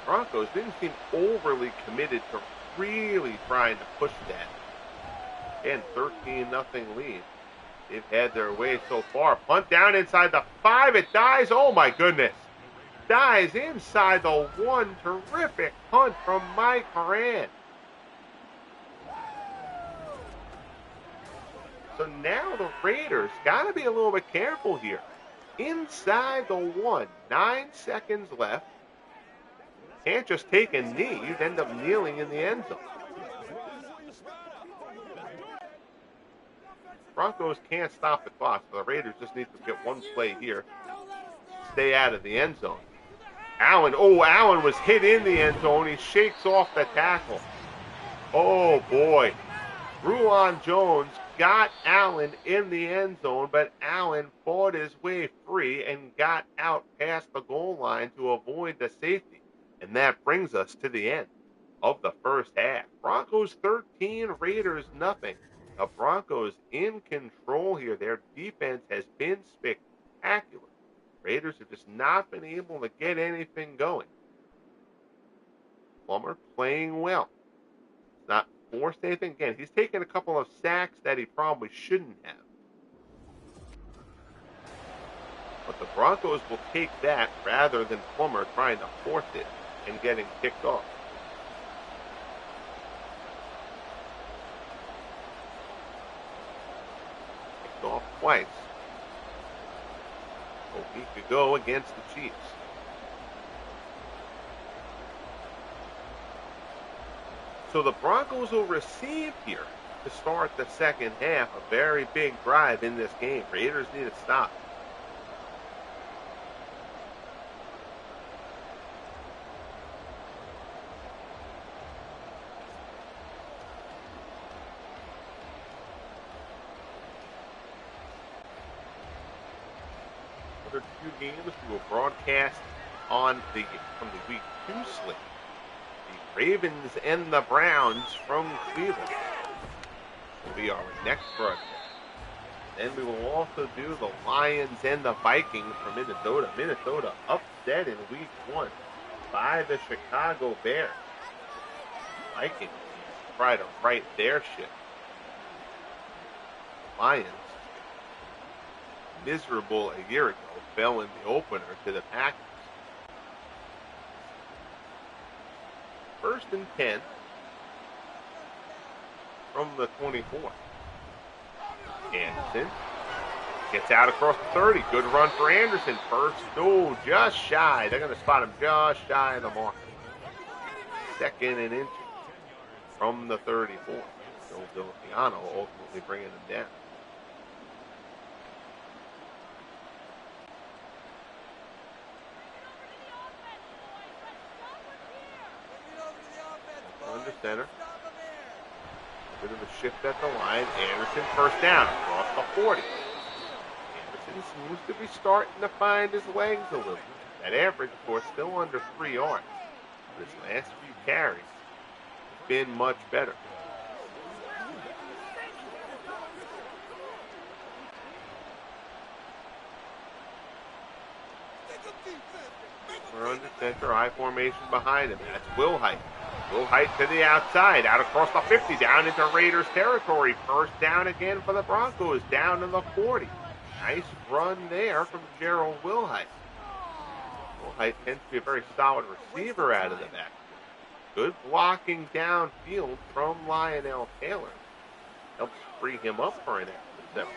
Broncos didn't seem overly committed to really trying to push that. Again, 13-0 lead. They've had their way so far. Punt down inside the 5. It dies. Oh, my goodness. Dies inside the 1. Terrific punt from Mike Moran. So now the Raiders got to be a little bit careful here. Inside the 1. 9 seconds left. Can't just take a knee. You'd end up kneeling in the end zone. Broncos can't stop the clock, so the Raiders just need to get one play here. Stay out of the end zone. Allen was hit in the end zone. He shakes off the tackle. Oh, boy. Rulon Jones got Allen in the end zone, but Allen fought his way free and got out past the goal line to avoid the safety. And that brings us to the end of the first half. Broncos 13, Raiders nothing. The Broncos in control here. Their defense has been spectacular. Raiders have just not been able to get anything going. Plummer playing well. Not forced anything. Again, he's taken a couple of sacks that he probably shouldn't have. But the Broncos will take that rather than Plummer trying to force it and getting kicked off. Kicked off twice a week ago against the Chiefs. So the Broncos will receive here to start the second half. A very big drive in this game. Raiders need a stop. Another 2 games we will broadcast from the week 2 slate. The Ravens and the Browns from Cleveland will be our next broadcast. Then we will also do the Lions and the Vikings from Minnesota. Minnesota upset in week 1 by the Chicago Bears. Vikings try to right their ship. Lions, miserable a year ago, fell in the opener to the Packers. 1st and 10 from the 24. Anderson gets out across the 30. Good run for Anderson. First, just shy. They're going to spot him just shy of the mark. 2nd and inches from the 34. Joe Villano ultimately bringing him down. Under center. Bit of a shift at the line. Anderson first down across the 40. Anderson seems to be starting to find his legs a little bit. That average, of course, still under 3 yards. This last few carries has been much better. We're under center, I formation behind him. That's Will Height. Will Height to the outside, out across the 50, down into Raiders territory. First down again for the Broncos, down to the 40. Nice run there from Gerald Wilhite. Wilhite tends to be a very solid receiver out of the back. Good blocking downfield from Lionel Taylor. Helps free him up for an extra 7.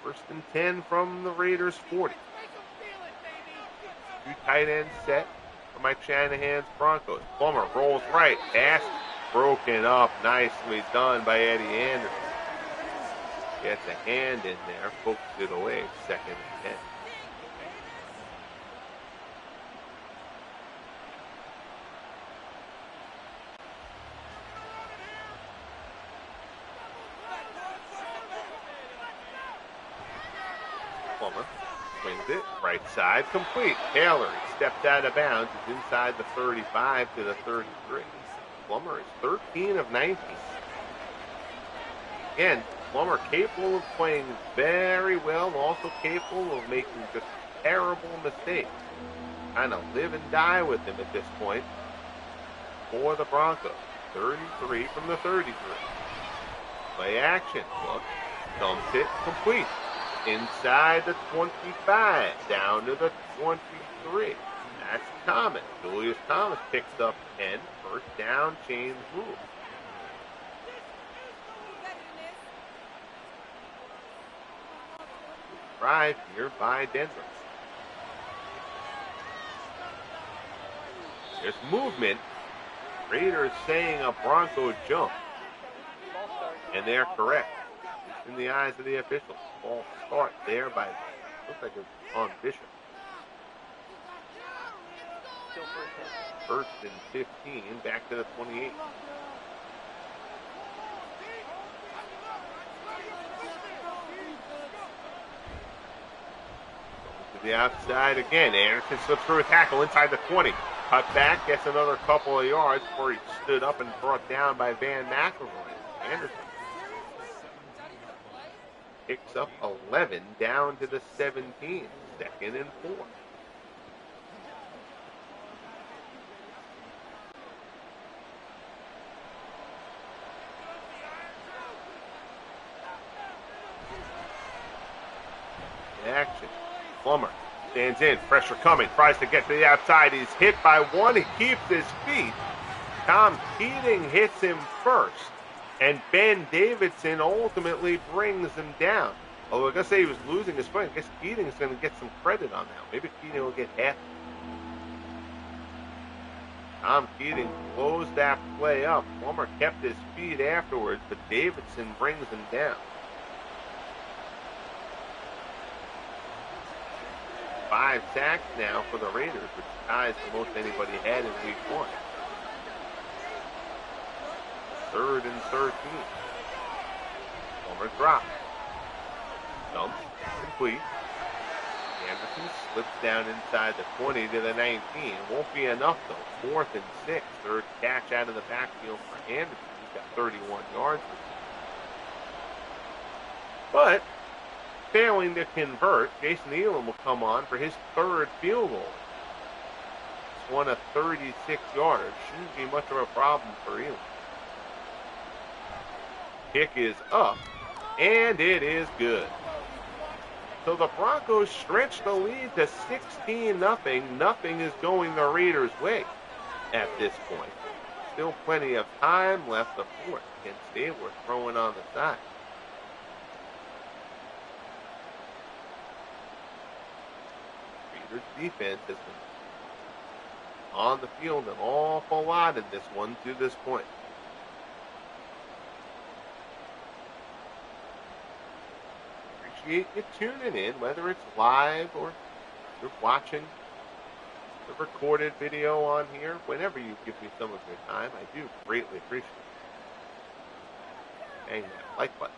First and 10 from the Raiders 40. Two tight ends set for Mike Shanahan's Broncos. Plummer rolls right. Pass broken up. Nicely done by Eddie Anderson. Gets a hand in there. Pokes it away. Second and 10. Plummer swings it, right side, complete. Taylor stepped out of bounds. It's inside the 35 to the 33. Plummer is 13 of 19. Again, Plummer capable of playing very well, also capable of making just terrible mistakes. Kind of live and die with him at this point for the Broncos. 33 from the 33. Play action. Look, dumps it, complete. Inside the 25, down to the 23. That's Thomas. Julius Thomas picks up 10. First down, chains move. Drive here by Denver. There's movement. Raiders saying a Bronco jump. And they're correct. In the eyes of the officials. False start there by, looks like it's on Bishop. First and 15, back to the 28. To the outside again. Anderson slips through a tackle inside the 20. Cut back, gets another couple of yards before he stood up and brought down by Van McElroy. Anderson picks up 11 down to the 17. Second and 4. Action. Plummer stands in. Pressure coming. Tries to get to the outside. He's hit by one. He keeps his feet. Tom Keating hits him first. And Ben Davidson ultimately brings him down. Although I gotta say he was losing his foot. I guess Keating is going to get some credit on that. Maybe Keating will get half. Tom Keating closed that play up. Plummer kept his feet afterwards, but Davidson brings him down. 5 sacks now for the Raiders, which ties the most anybody had in week 1. Third and 13. Plummer drops. Dumps. Complete. Anderson slips down inside the 20 to the 19. Won't be enough, though. 4th and 6. Third catch out of the backfield for Anderson. He's got 31 yards. But failing to convert, Jason Elam will come on for his 3rd field goal. It's one of 36 yards. Shouldn't be much of a problem for Elam. Kick is up, and it is good. So the Broncos stretch the lead to 16-0. Nothing is going the Raiders' way at this point. Still plenty of time left to fourth. Kent Stabler throwing on the side. Raiders' defense has been on the field an awful lot in this one to this point. Appreciate you tuning in, whether it's live or you're watching the recorded video on here. Whenever you give me some of your time, I do greatly appreciate it. Hang that like button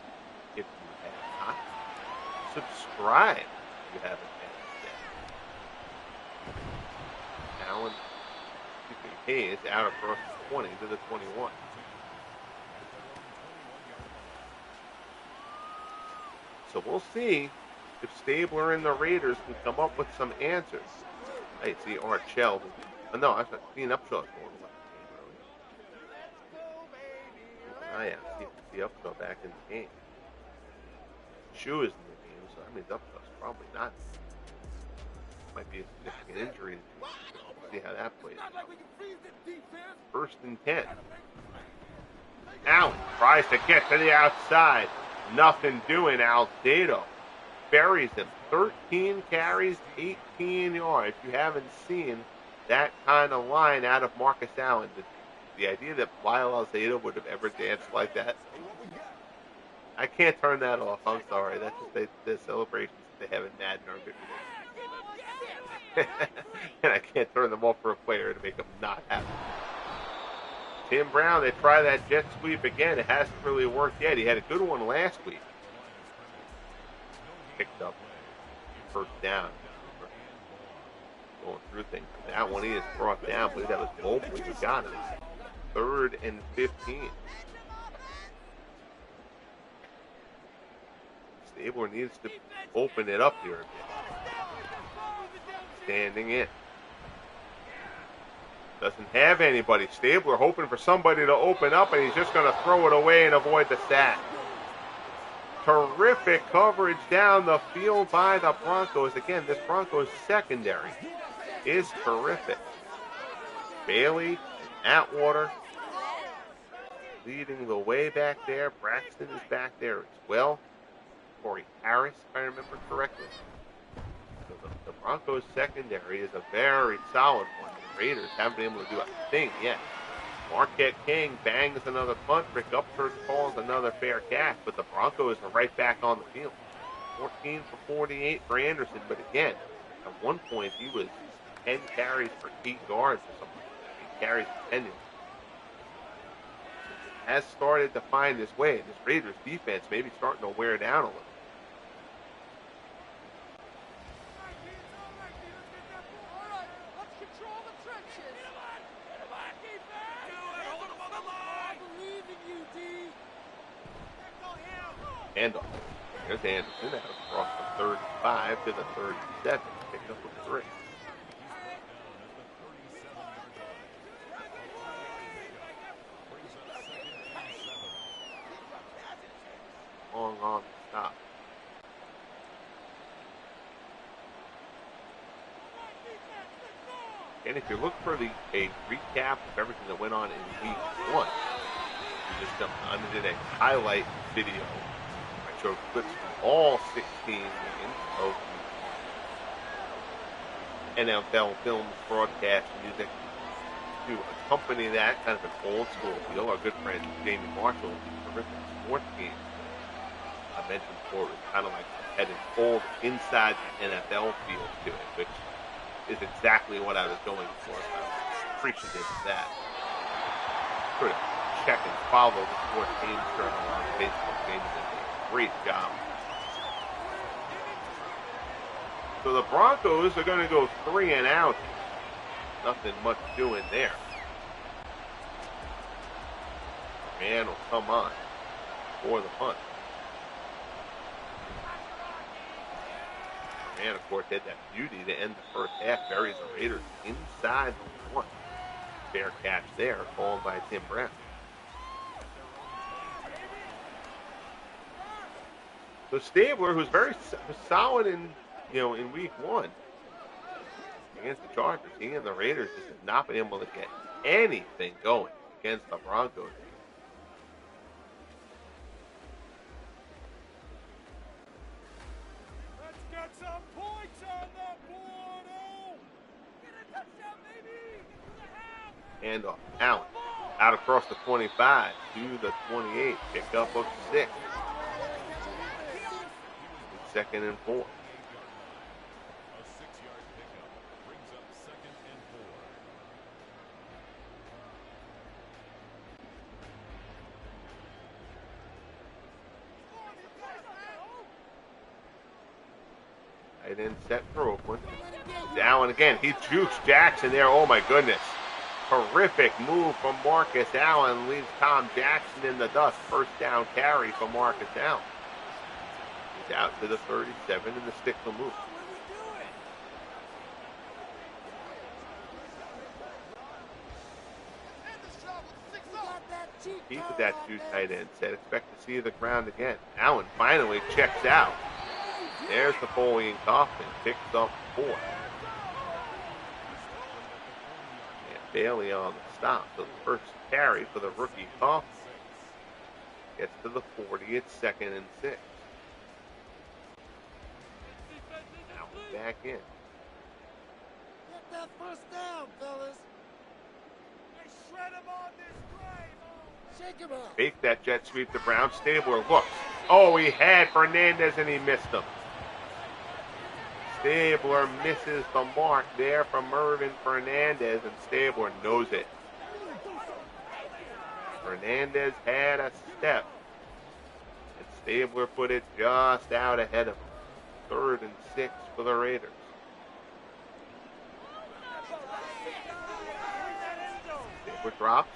if you have not. Subscribe if you haven't been yet. Allen, Hayes out across the 20 to the 21. So we'll see if Stabler and the Raiders can come up with some answers. Hey, see Art Shell. Oh, no, I thought Ian Upshaw's going to left the game earlier. Oh, yeah, see Upshaw back in the game. Shoe is in the game, so that means Upshaw's probably not. Might be a significant injury. We'll see how that plays out. 1st and 10. Allen tries to get to the outside. Nothing doing. Aldedo buries him. 13 carries, 18 yards. You haven't seen that kind of line out of Marcus Allen. The idea that Lyle Aldedo would have ever danced like that, I can't turn that off. I'm sorry. That's just the celebrations that they have in Madden are good. And I can't turn them off for a player to make them not happy. Tim Brown, they try that jet sweep again. It hasn't really worked yet. He had a good one last week. Picked up 1st down. Going through things. That one he is brought down. I believe that was Mobley who got it. 3rd and 15. Stabler needs to open it up here a bit. Standing in. Doesn't have anybody. Stabler hoping for somebody to open up, and he's just going to throw it away and avoid the sack. Terrific coverage down the field by the Broncos. Again, this Broncos secondary is terrific. Bailey, Atwater leading the way back there. Braxton is back there as well. Corey Harris, if I remember correctly. So the Broncos secondary is a very solid one. The Raiders haven't been able to do a thing yet. Marquette King bangs another punt. Rick Upchurch calls another fair catch, but the Broncos are right back on the field. 14 for 48 for Anderson, but again, at one point he was 10 carries for 8 yards or something. 8 carries for 10 yards. Has started to find his way, and this Raiders defense may be starting to wear down a little. Handoff. There's Anderson out across the 35 to the 37. Pick up with 3. Long on the stop. And if you look for a recap of everything that went on in week 1, you just did a highlight video. I showed clips from all 16 games of NFL films, broadcast, music to accompany that, kind of an old school feel. Our good friend Jamie Marshall, terrific sports games. I mentioned before, it was kind of like had an old inside the NFL feel to it, which is exactly what I was going for. I was appreciative of that. Sort of check and follow the sports games journal on Facebook. They did a great job. So the Broncos are going to go 3 and out. Nothing much doing there. Man will come on for the punt. Man, of course, had that beauty to end the first half. Buries the Raiders inside the 1. Fair catch there, called by Tim Brown. So Stabler, who's very solid in week 1 against the Chargers, he and the Raiders just have not been able to get anything going against the Broncos. Handoff. Allen out across the 25 to the 28. Pick up of 6. 2nd and 4. Tight end set for Oakland. Allen again. He jukes Jackson there. Oh, my goodness. Terrific move from Marcus Allen. Leaves Tom Jackson in the dust. First down carry for Marcus Allen. He's out to the 37, and the sticks will move. Keep with that two tight end set. Expect to see the ground again. Allen finally checks out. There's the Foley and Kaufman. Picks up 4. And Bailey on the stop. So the first carry for the rookie Kaufman. Gets to the 40. It's 2nd and 6. Allen back in. Get that first down, fellas. They shred him on this drive. Shake him out. Fake that jet sweep to Brown. Stabler looks. Oh, he had Fernandez and he missed him. Stabler misses the mark there from Mervin Fernandez, and Stabler knows it. Fernandez had a step, and Stabler put it just out ahead of him. 3rd and 6 for the Raiders. Stabler drops.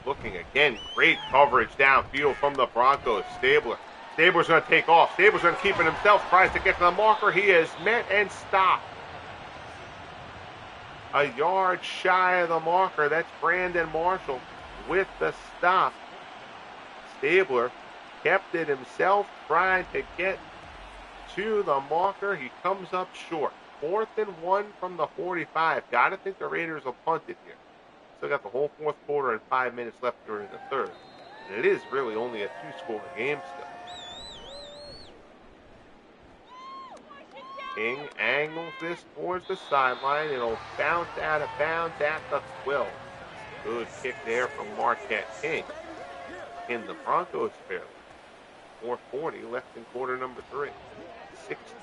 Looking again, great coverage downfield from the Broncos. Stabler's going to take off. Stabler's going to keep it himself. Tries to get to the marker. He is met and stopped. A yard shy of the marker. That's Brandon Marshall with the stop. Stabler kept it himself, trying to get to the marker. He comes up short. 4th and 1 from the 45. Got to think the Raiders will punt it here. Still got the whole 4th quarter and 5 minutes left during the 3rd. And it is really only a 2-score game still. King angles this towards the sideline. It'll bounce out of bounds at the 12. Good kick there from Marquette King. In the Broncos fairly. 4:40 left in quarter number 3.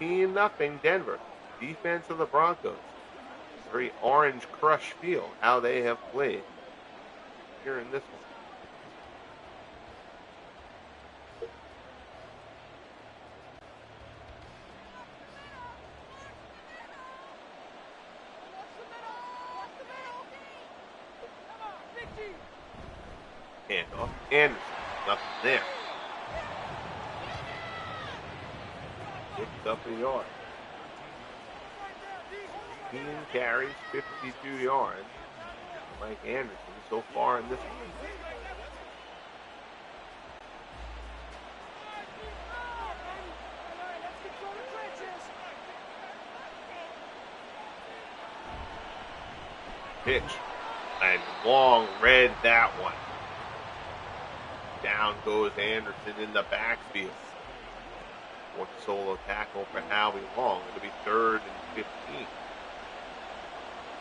16-0 Denver. Defense of the Broncos. Very orange crush feel how they have played here in this one. Handoff. Anderson. Nothing there. Picks up a yard. 15 carries, 52 yards. Mike Anderson so far in this one. Pitch. And long read that one. Down goes Anderson in the backfield. One solo tackle for Howie Long. It'll be 3rd and 15.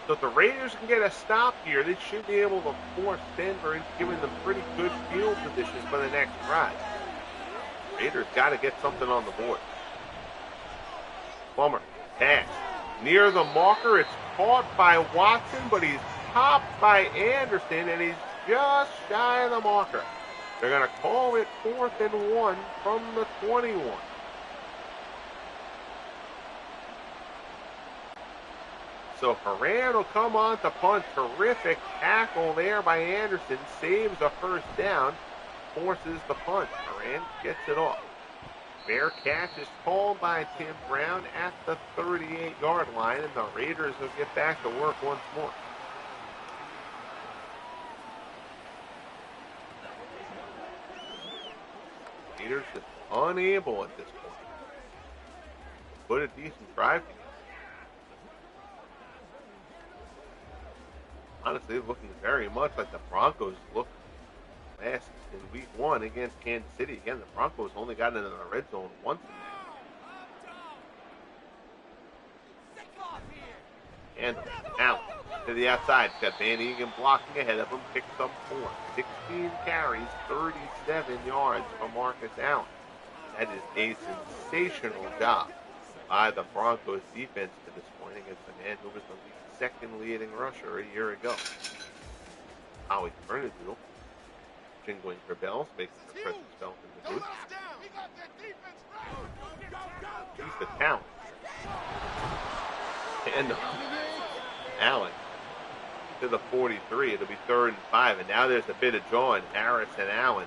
So if the Raiders can get a stop here, they should be able to force Denver into giving them pretty good field position for the next drive. Raiders got to get something on the board. Plummer, pass. Near the marker, it's caught by Watson, but he's topped by Anderson, and he's just shy of the marker. They're going to call it 4th and 1 from the 21. So Haran will come on to punt. Terrific tackle there by Anderson. Saves a first down. Forces the punt. Haran gets it off. Fair catch is called by Tim Brown at the 38-yard line, and the Raiders will get back to work once more. Raiders just unable at this point to put a decent drive together. Honestly, looking very much like the Broncos looked last in week 1 against Kansas City. Again, the Broncos only got into the red zone once in that. And out to the outside. He's got Van Egan blocking ahead of him. Picks up 4. 16 carries, 37 yards for Marcus Allen. That is a sensational job by the Broncos defense to this point against the man who was the second leading rusher a year ago. Howie Bernadette jingling for bells, making the presence felt in the booth. He's the talent. handoff. Allen to the 43. It'll be 3rd and 5. And now there's a bit of jawing. Harris and Allen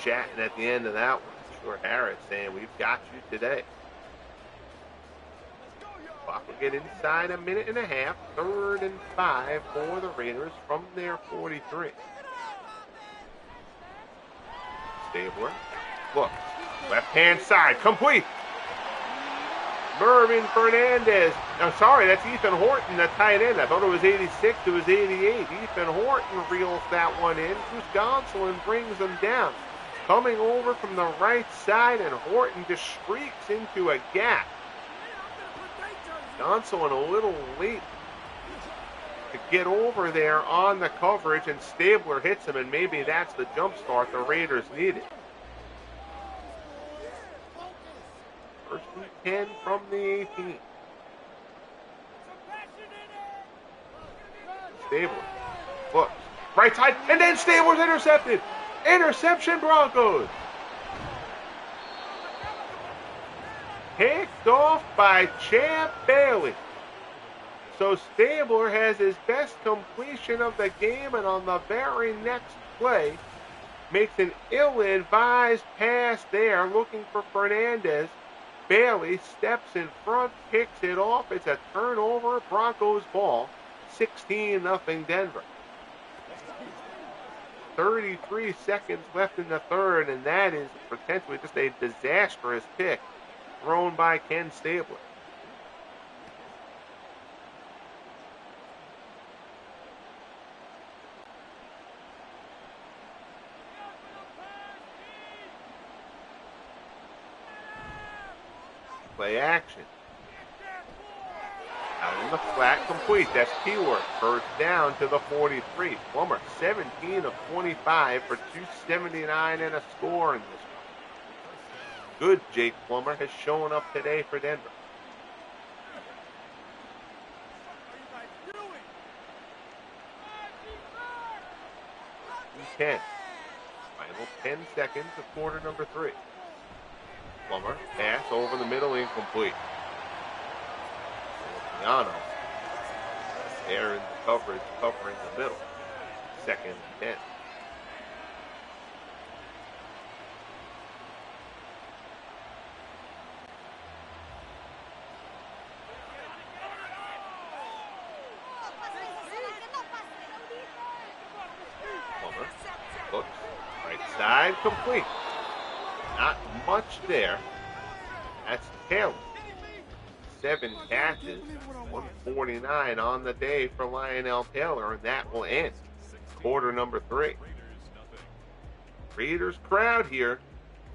chatting at the end of that one. Sure, Harris saying, we've got you today. Clock will get inside a minute and a half. 3rd and 5 for the Raiders from their 43. Stabler. Look. Left-hand side. Complete. Mervin Fernandez. I'm sorry, that's Ethan Horton, the tight end. I thought it was 86. It was 88. Ethan Horton reels that one in. Bruce Gonsolin brings him down. Coming over from the right side, and Horton just streaks into a gap. Gonsolin a little late to get over there on the coverage, and Stabler hits him, and maybe that's the jump start the Raiders needed. 1st and 10 from the 18. Stabler looks right side, and then Stabler's intercepted. Interception, Broncos. Picked off by Champ Bailey. So Stabler has his best completion of the game, and on the very next play, makes an ill-advised pass there, looking for Fernandez. Bailey steps in front, picks it off. It's a turnover, Broncos ball. 16-0 Denver. 33 seconds left in the 3rd, and that is potentially just a disastrous pick thrown by Ken Stabler. Play action. Out in the flat, complete. That's keyword. 1st down to the 43. Plummer, 17 of 25 for 279 and a score in this one. Good Jake Plummer has shown up today for Denver. 10. Final 10 seconds of quarter number 3. Plummer, pass over the middle, incomplete. Milano, there in the coverage, covering the middle. 2nd and 10. Plummer looks right side, complete. Not much there. That's Taylor. 7 catches, 149 on the day for Lionel Taylor, and that will end quarter number 3. Raiders crowd here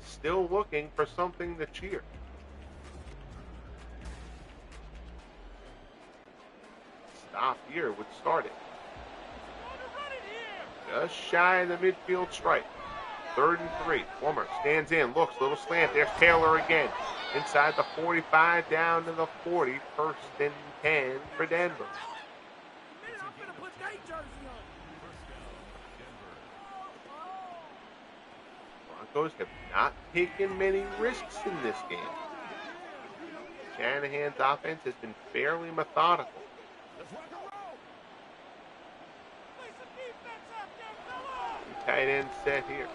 still looking for something to cheer. Stop here would start it. Just shy of the midfield stripe. 3rd and 3. Plummer stands in, looks, little slant. There's Taylor again. Inside the 45, down to the 40. 1st and 10 for Denver. Broncos have not taken many risks in this game. Shanahan's offense has been fairly methodical. Tight end set here.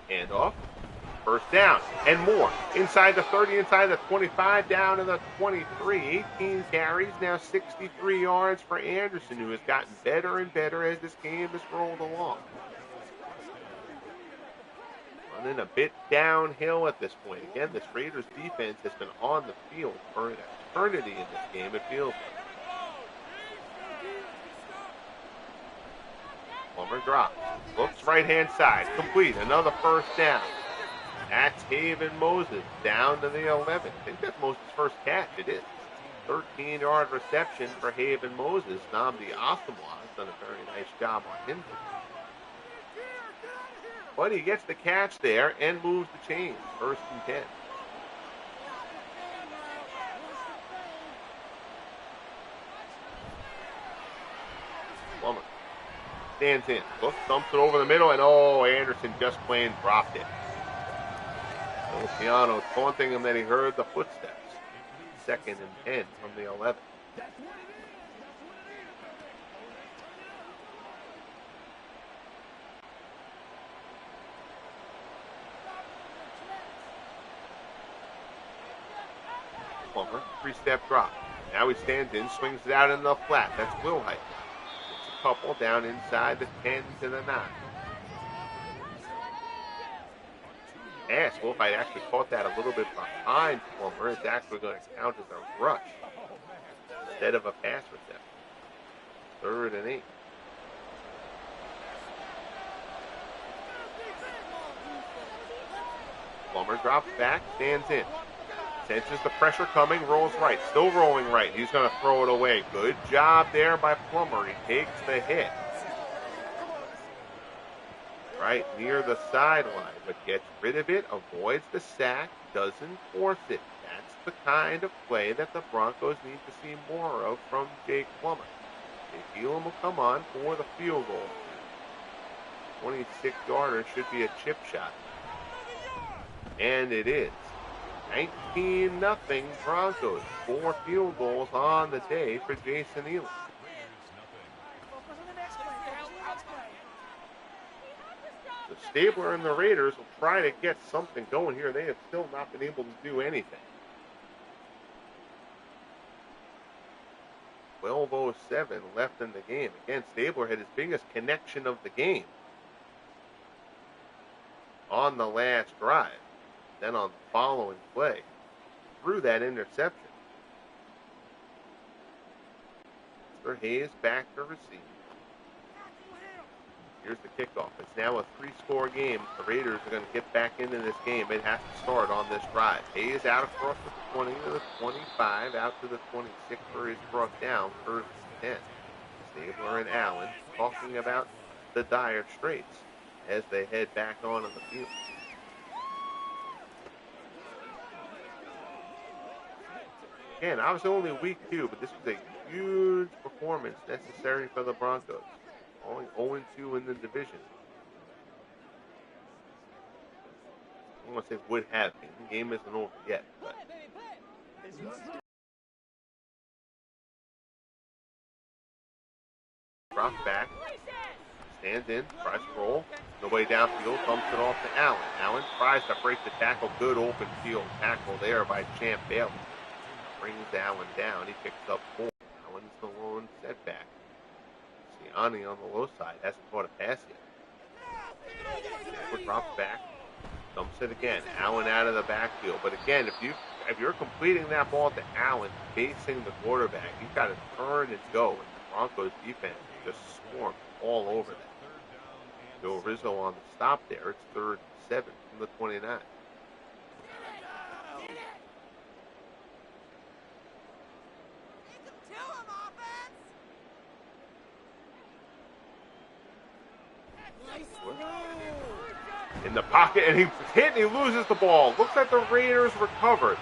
Hand off. 1st down and more. Inside the 30, inside the 25, down to the 23. 18 carries, now 63 yards for Anderson, who has gotten better and better as this game has rolled along. Running a bit downhill at this point. Again, this Raiders defense has been on the field for an eternity in this game, it feels like. Plummer drops. Looks right-hand side. Complete. Another 1st down. That's Haven Moses down to the 11. I think that's Moses' first catch. It is. 13-yard reception for Haven Moses. Nnamdi Asomugha has done a very nice job on him. But he gets the catch there and moves the chains. 1st and 10. Plummer stands in, looks, dumps it over the middle, and Anderson just plain dropped it. Piano taunting him that he heard the footsteps. 2nd and 10 from the 11. Plummer, 3-step drop. Now he stands in, swings it out in the flat. That's Wilhite. It's a couple down inside the 10 to the 9. Pass. Wilhite actually caught that a little bit behind Plummer. It's actually going to count as a rush instead of a pass reception. 3rd and 8. Plummer drops back, stands in. Senses the pressure coming, rolls right. Still rolling right. He's going to throw it away. Good job there by Plummer. He takes the hit. Right near the sideline, but gets rid of it, avoids the sack, doesn't force it. That's the kind of play that the Broncos need to see more of from Jake Plummer. Jake Elam will come on for the field goal. 26-yarder should be a chip shot. And it is. 19-0 Broncos. 4 field goals on the day for Jason Elam. The Stabler and the Raiders will try to get something going here. They have still not been able to do anything. 12:07 left in the game. Again, Stabler had his biggest connection of the game on the last drive. Then on the following play, threw that interception. Mr. Hayes back to receive. Here's the kickoff. It's now a 3-score game. The Raiders are going to get back into this game. It has to start on this drive. Hayes out across the 20 to the 25, out to the 26 where he's brought down, 1st and 10. Stabler and Allen talking about the dire straits as they head back onto the field. Again, obviously only week 2, but this was a huge performance necessary for the Broncos. Only 0-2 in the division. I don't want to say would have been. The game isn't over yet, but drops back, stands in, tries to roll. Nobody downfield, bumps it off to Allen. Allen tries to break the tackle. Good open field tackle there by Champ Bailey. Brings Allen down. He picks up 4. Allen's the lone setback. Siani on the low side hasn't caught a pass yet. Drops back, dumps it again. Allen out of the backfield. But again, if you're completing that ball to Allen facing the quarterback, you've got to turn and go. And the Broncos defense just swarmed all over that. Joe Rizzo on the stop there. It's 3rd and 7 from the 29. In the pocket, and he's hit and he loses the ball. Looks like the Raiders recovered,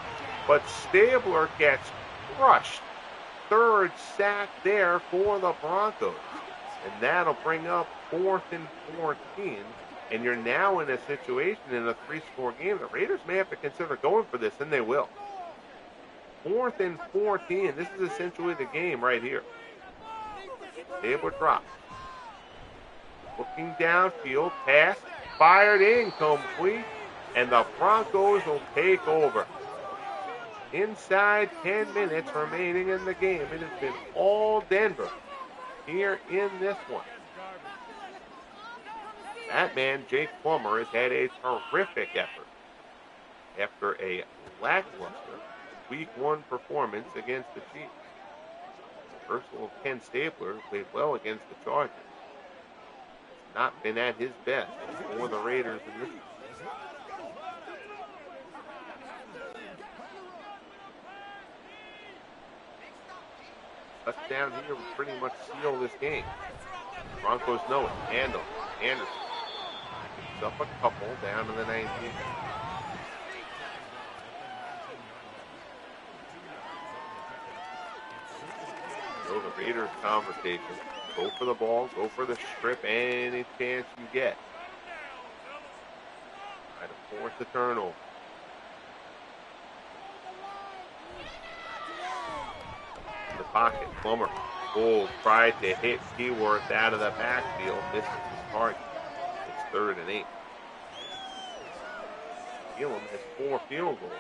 but Stabler gets crushed. 3rd sack there for the Broncos, and that'll bring up 4th and 14, and you're now in a situation in a 3-score game. The Raiders may have to consider going for this, and they will. 4th and 14, this is essentially the game right here. Stabler drops. Looking downfield, pass, fired incomplete, and the Broncos will take over. Inside 10 minutes remaining in the game. It has been all Denver here in this one. That man, Jake Plummer, has had a terrific effort after a lackluster Week 1 performance against the Chiefs. Reversal of Ken Stabler played well against the Chargers. Not been at his best for the Raiders in this one. Touchdown here would pretty much seal this game. Broncos know it. Handle. Anderson picks up a couple down to the 19. So the Raiders conversation. Go for the ball, go for the strip, any chance you get. Try to force the turnover. pocket. Plummer. Tried to hit Keyworth out of the backfield. Misses his target. It's 3rd and 8. Elam has 4 field goals.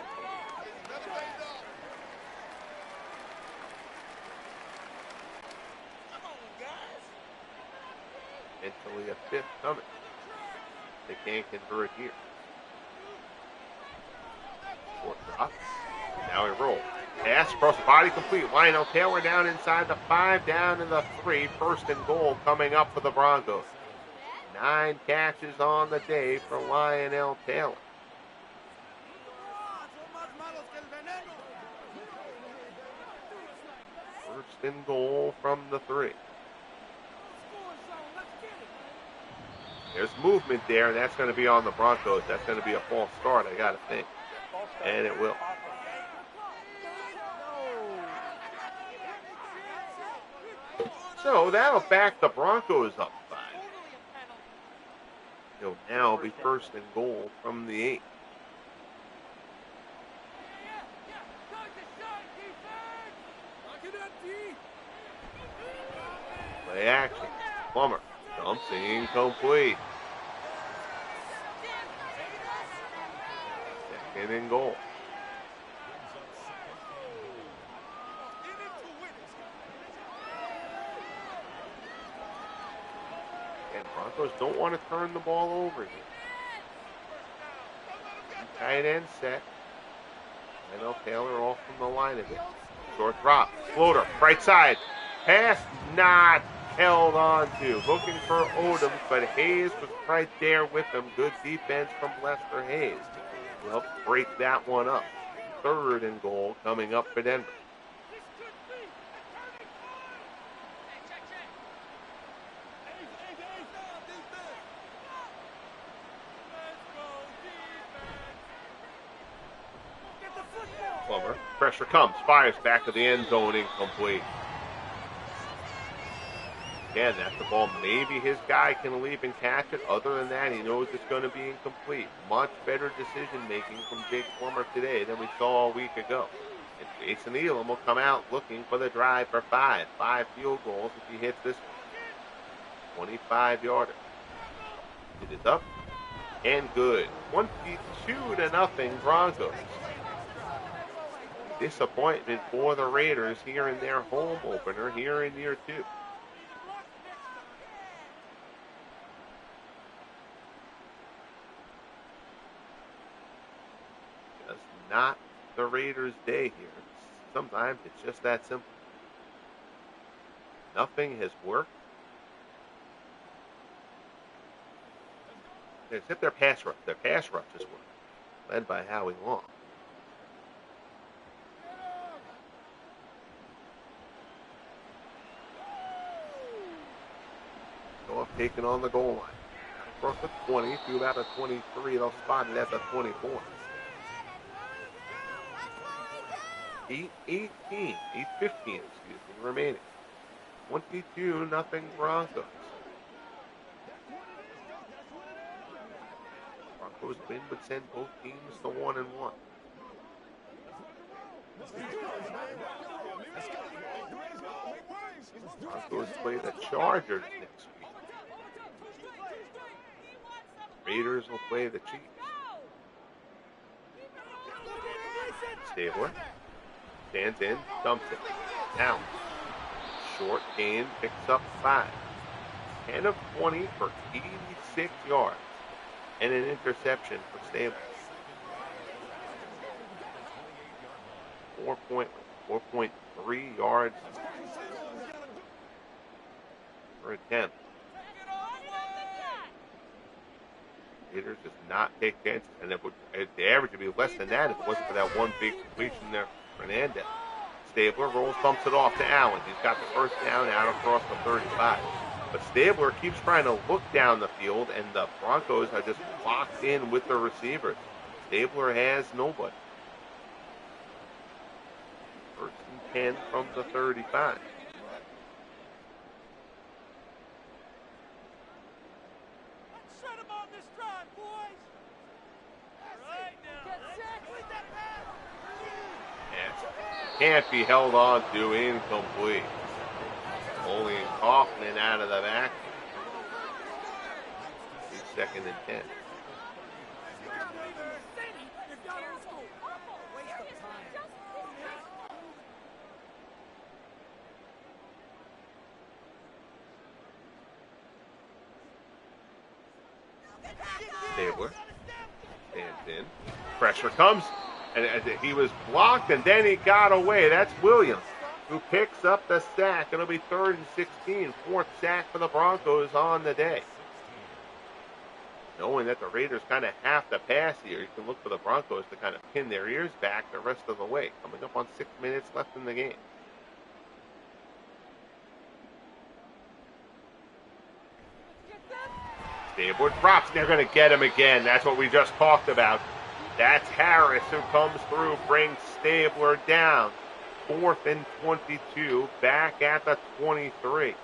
Potentially a 5th coming. They can't convert here. Short drop. Now he rolls. Pass across the body complete. Lionel Taylor down inside the 5, down in the 3. 1st and goal coming up for the Broncos. 9 catches on the day for Lionel Taylor. 1st and goal from the 3. There's movement there, and that's going to be on the Broncos. That's going to be a false start, I got to think. And it will. So that'll back the Broncos up 5. It'll now be 1st and goal from the 8. Play action. Plummer. Dumps incomplete. 2nd and goal. And Broncos don't want to turn the ball over here. Tight end set. Lionel Taylor off from the line of it. Short drop. Floater. Right side. Pass not held on to. Looking for Odom, but Hayes was right there with him. Good defense from Lester Hayes. He helped break that one up. 3rd and goal coming up for Denver. Plummer. Pressure comes. Fires back to the end zone. Incomplete. Again, that's the ball. Maybe his guy can leave and catch it. Other than that, he knows it's going to be incomplete. Much better decision-making from Jake Plummer today than we saw a week ago. And Jason Elam will come out looking for the drive for 5. 5 field goals if he hits this one. 25-yarder. It is up and good. 22-0 Broncos. Disappointment for the Raiders here in their home opener here in year 2. Just not the Raiders' day here. Sometimes it's just that simple. Nothing has worked. Except their pass rush. Their pass rush has worked. Led by Howie Long. Taken on the goal line. Across the 20 to about a 23. They'll spot it at the 24. 8-15 remaining. 22-0 Broncos. Broncos win would send both teams to 1-1. Broncos play the Chargers next week. Raiders will play the Chiefs. Stabler stands in, dumps it. Now, short gain, picks up 5. 10 of 20 for 86 yards. And an interception for Stabler. 4.3 yards for a 10. Raiders does not take chances, and the average would be less than that if it wasn't for that one big completion there for Fernandez. Stabler rolls, bumps it off to Allen. He's got the first down out across the 35. But Stabler keeps trying to look down the field, and the Broncos are just locked in with the receivers. Stabler has nobody. 1st and 10 from the 35. can't be held on to, incomplete. Only Kaufman out of the back. He's 2nd and 10. Stabler stands in. Pressure comes, and he was blocked, and then he got away. That's Williams, who picks up the sack. It'll be 3rd and 16. 4th sack for the Broncos on the day. Knowing that the Raiders kind of have to pass here, you can look for the Broncos to kind of pin their ears back the rest of the way. Coming up on 6 minutes left in the game. Stabler drops. They're going to get him again. That's what we just talked about. That's Harris who comes through, brings Stabler down. 4th and 22, back at the 23.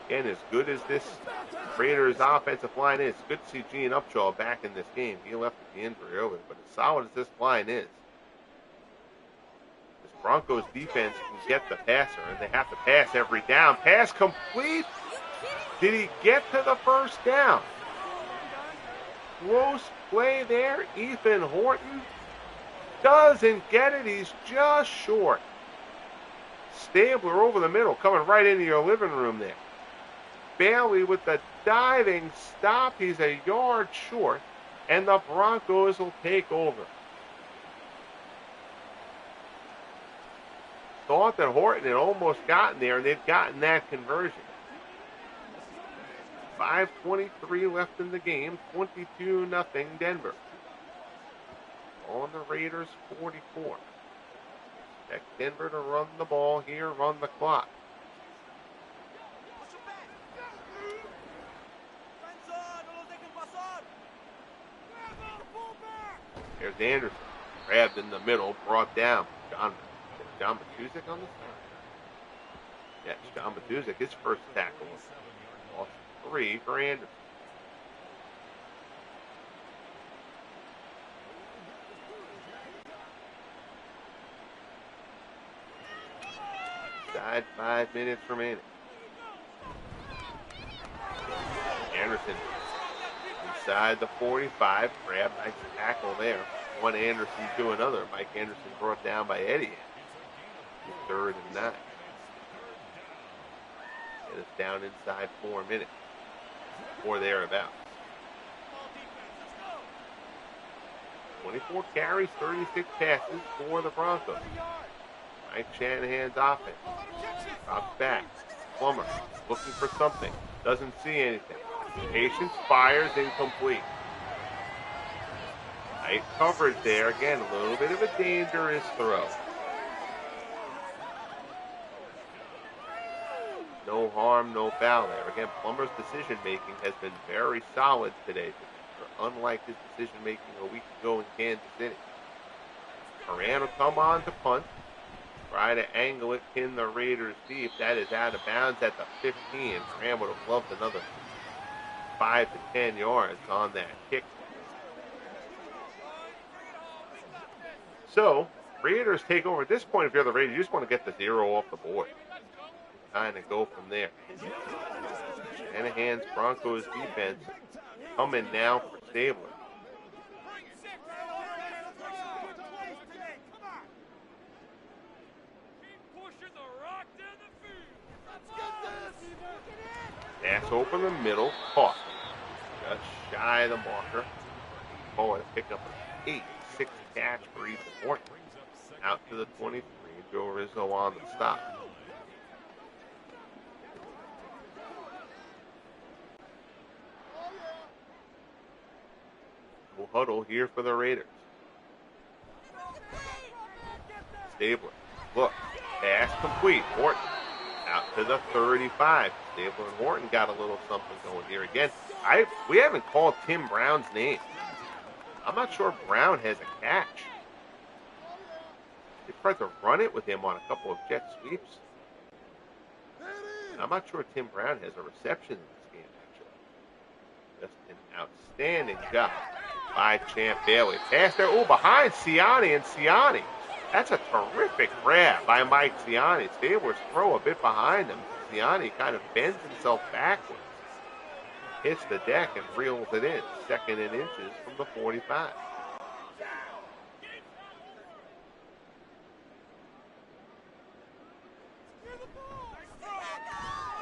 Again, as good as this Raiders offensive line is, good to see Gene Upshaw back in this game. He left with the injury earlier, but as solid as this line is, this Broncos defense can get the passer, and they have to pass every down. Pass complete. Did he get to the first down? Close play there. Ethan Horton doesn't get it. He's just short. Stabler over the middle, coming right into your living room there. Bailey with the diving stop. He's a yard short, and the Broncos will take over. Thought that Horton had almost gotten there, and they'd gotten that conversion. 5:23 left in the game. 22-0 Denver. On the Raiders 44. Expect Denver to run the ball here, run the clock. There's Anderson. Grabbed in the middle, brought down. John Matuszek on the side. Yes, John Matuszek, his first tackle. Lost 3 for Anderson. Inside 5 minutes remaining. Anderson inside the 45. Grab, nice tackle there. One Anderson to another. Mike Anderson brought down by Eddie. 3rd and 9. And it's down inside 4 minutes. Or thereabouts. 24 carries, 36 passes for the Broncos. Mike Shanahan's offense. Drops back. Plummer looking for something. Doesn't see anything. Patience fires, incomplete. Nice coverage there. Again, a little bit of a dangerous throw. No harm, no foul there. Again, Plummer's decision-making has been very solid today, unlike his decision-making a week ago in Kansas City. Moran will come on to punt. Try to angle it, pin the Raiders deep. That is out of bounds at the 15. Moran would have loved another 5 to 10 yards on that kick. So, Raiders take over. At this point, if you're the Raiders, you just want to get the 0 off the board. Kind of go from there. Shanahan's Broncos defense coming now for Stabler. Pass open the middle, caught. Just shy of the marker. Boy, pick up an 8-6 catch for Ethan Horton. Out to the 23. Joe Rizzo on the stop. We'll huddle here for the Raiders. Stabler, look, pass complete. Horton out to the 35. Stabler and Horton got a little something going here again. We haven't called Tim Brown's name. I'm not sure Brown has a catch. They tried to run it with him on a couple of jet sweeps. And I'm not sure Tim Brown has a reception in this game, actually. Just an outstanding job by Champ Bailey. Pass there, behind Siani, and Siani That's a terrific grab by Mike Ciani. Stabler's throw a bit behind him. Ciani kind of bends himself backwards, hits the deck, and reels it in. 2nd and inches from the 45.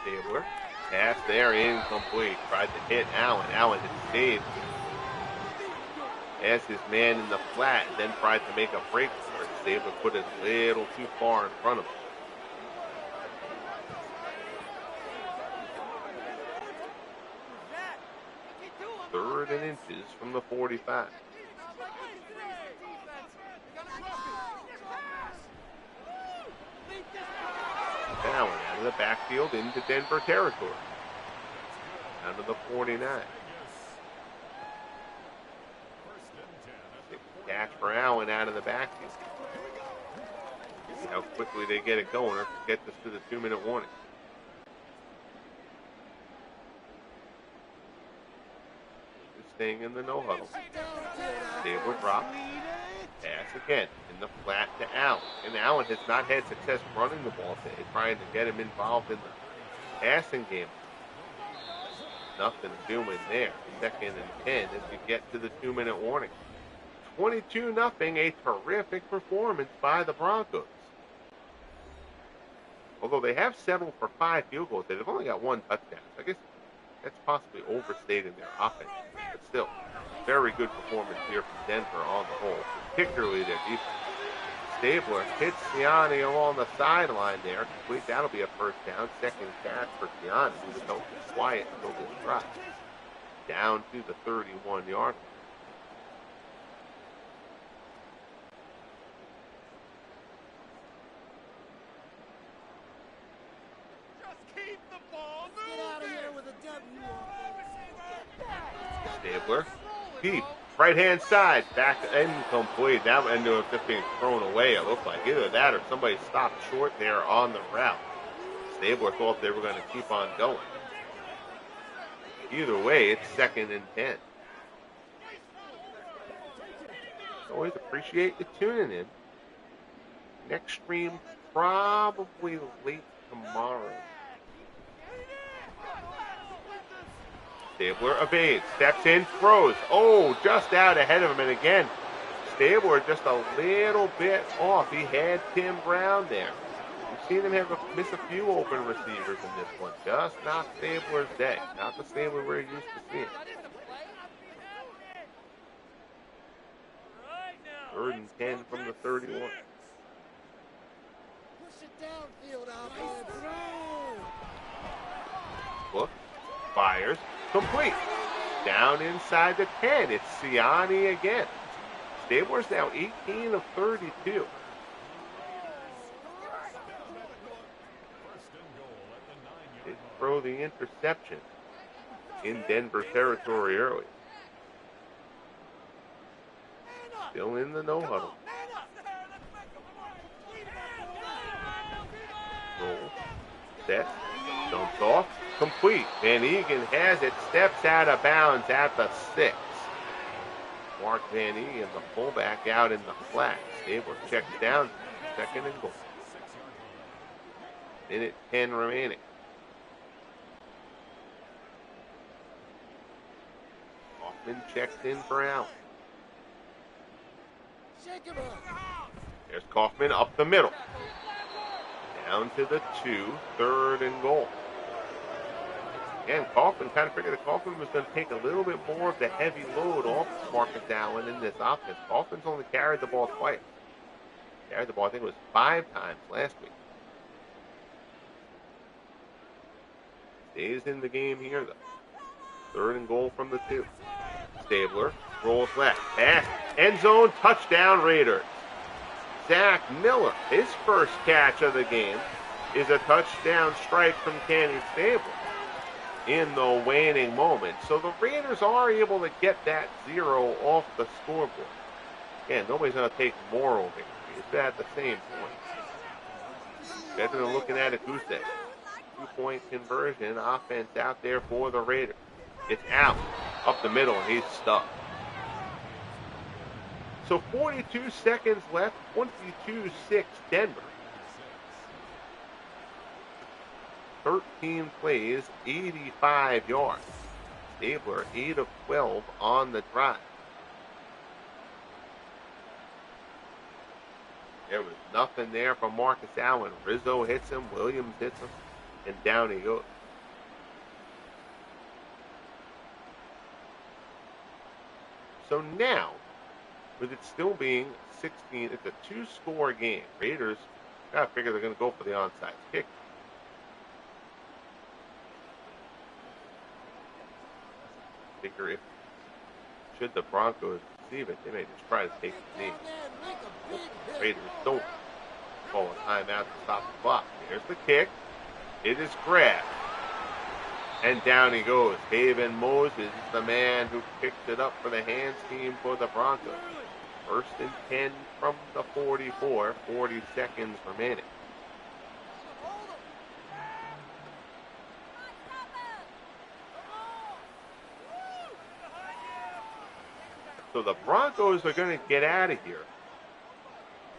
Stabler, pass there, incomplete. Tried to hit Allen. Allen had stayed as his man in the flat, and then tried to make a break for it. Stabler put it a little too far in front of him. 3rd and inches from the 45. Allen out of the backfield into Denver territory. Down to the 49. Catch for Allen out of the backfield. See how quickly they get it going or get this to the 2-minute warning. Staying in the no huddle. Stabler drops. Pass again in the flat to Allen. And Allen has not had success running the ball today, trying to get him involved in the passing game. Nothing doing there. 2nd and 10 as you get to the 2-minute warning. 22-0, a terrific performance by the Broncos. Although they have settled for 5 field goals, they've only got 1 touchdown. So I guess that's possibly overstating their offense. But still, very good performance here from Denver on the whole, particularly their defense. Stabler hits Ciani along the sideline there. Complete. That'll be a 1st down. 2nd catch for Ciani, who was held quiet until this drive. Down to the 31-yard line. Stabler, deep, right-hand side, back incomplete. That ended up just being thrown away, it looked like. Either that or somebody stopped short there on the route. Stabler thought they were going to keep on going. Either way, it's 2nd and 10. Always appreciate you tuning in. Next stream probably late tomorrow. Stabler evades, steps in, throws. Oh, just out ahead of him. And again, Stabler just a little bit off. He had Tim Brown there. We've seen him miss a few open receivers in this one. Just not Stabler's day. Not the Stabler we're used to seeing. 3rd and 10 from the 31. Push it downfield, offense. Look, fires, complete. Down inside the 10. It's Ciani again. Stabler's now 18 of 32. They throw the interception in Denver territory early. Still in the no huddle. Roll, set, dumps off, complete. Van Egan has it, steps out of bounds at the 6. Mark Van Egan, the fullback, out in the flat. Stabler checks down, 2nd and goal. Minute 10 remaining. Kaufman checks in for Allen. Shake him up. There's Kaufman up the middle. Down to the 2, 3rd and goal. Again, Kaufman kind of figured that Kaufman was going to take a little bit more of the heavy load off Marcus Allen in this offense. Kaufman's only carried the ball twice. Carried the ball, I think it was 5 times last week. Stays in the game here, though. 3rd and goal from the 2. Stabler rolls left. Pass. End zone. Touchdown Raiders. Zach Miller, his first catch of the game, is a touchdown strike from Kenny Stabler in the waning moment. So the Raiders are able to get that 0 off the scoreboard. Again, nobody's going to take moral victory. It's at the same point. Better than looking at a goose egg. 2-point conversion offense out there for the Raiders. It's out up the middle, and he's stuck. So 42 seconds left, 22-6 Denver. 13 plays, 85 yards. Stabler 8 of 12 on the drive. There was nothing there from Marcus Allen. Rizzo hits him, Williams hits him, and down he goes. So now, with it still being 16, it's a two-score game. Raiders gotta figure they're gonna go for the onside kick. Figure if should the Broncos receive it, they may just try to take the knee. The Raiders don't call a timeout to stop the clock. Here's the kick. It is grabbed. And down he goes. Haven Moses is the man who picks it up for the hands team for the Broncos. 1st and 10 from the 44. 40 seconds remaining. So the Broncos are going to get out of here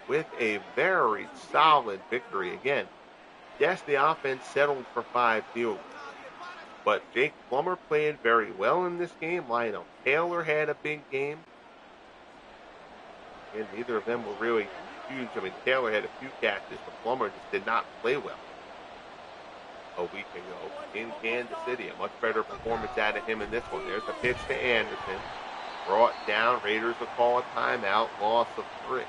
with a very solid victory. Again, yes, the offense settled for 5 field goals. But Jake Plummer played very well in this game. Lionel Taylor had a big game. And neither of them were really huge. I mean, Taylor had a few catches, but Plummer just did not play well a week ago in Kansas City. A much better performance out of him in this one. There's a pitch to Anderson. Brought down. Raiders will call a timeout. Loss of 3.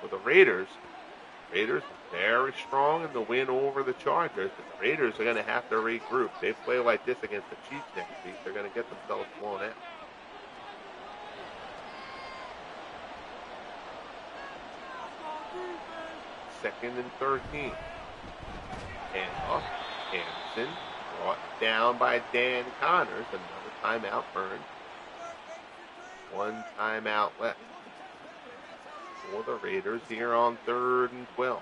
For the Raiders are very strong in the win over the Chargers, but the Raiders are going to have to regroup. They play like this against the Chiefs next week, they're going to get themselves blown out. Second and 13. Handoff. Anderson brought down by Dan Connors. Another timeout burned. 1 timeout left for the Raiders here on 3rd and 12.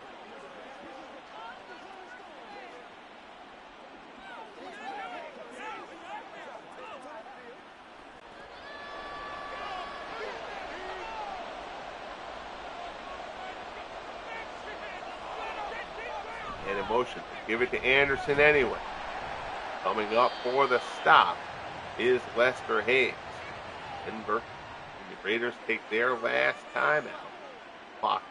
And in motion. Give it to Anderson anyway. Coming up for the stop is Lester Hayes. Denver and the Raiders take their last timeout. Clock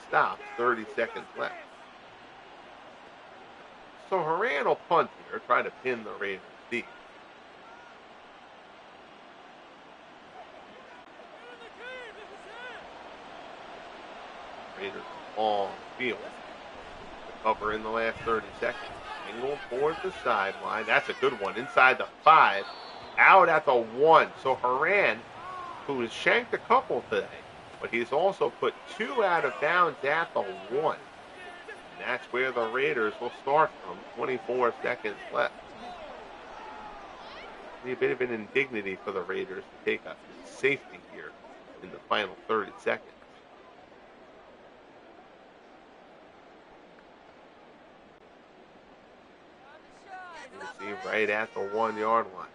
stops, 30 seconds left. So Haran will punt here, try to pin the Raiders deep. Raiders long field. Cover in the last 30 seconds. Angle towards the sideline. That's a good one. Inside the 5. Out at the 1. So Haran, who has shanked a couple today, but he's also put 2 out of bounds at the 1. And that's where the Raiders will start from. 24 seconds left. It'll be a bit of an indignity for the Raiders to take a safety here in the final 30 seconds. You see right at the 1-yard line.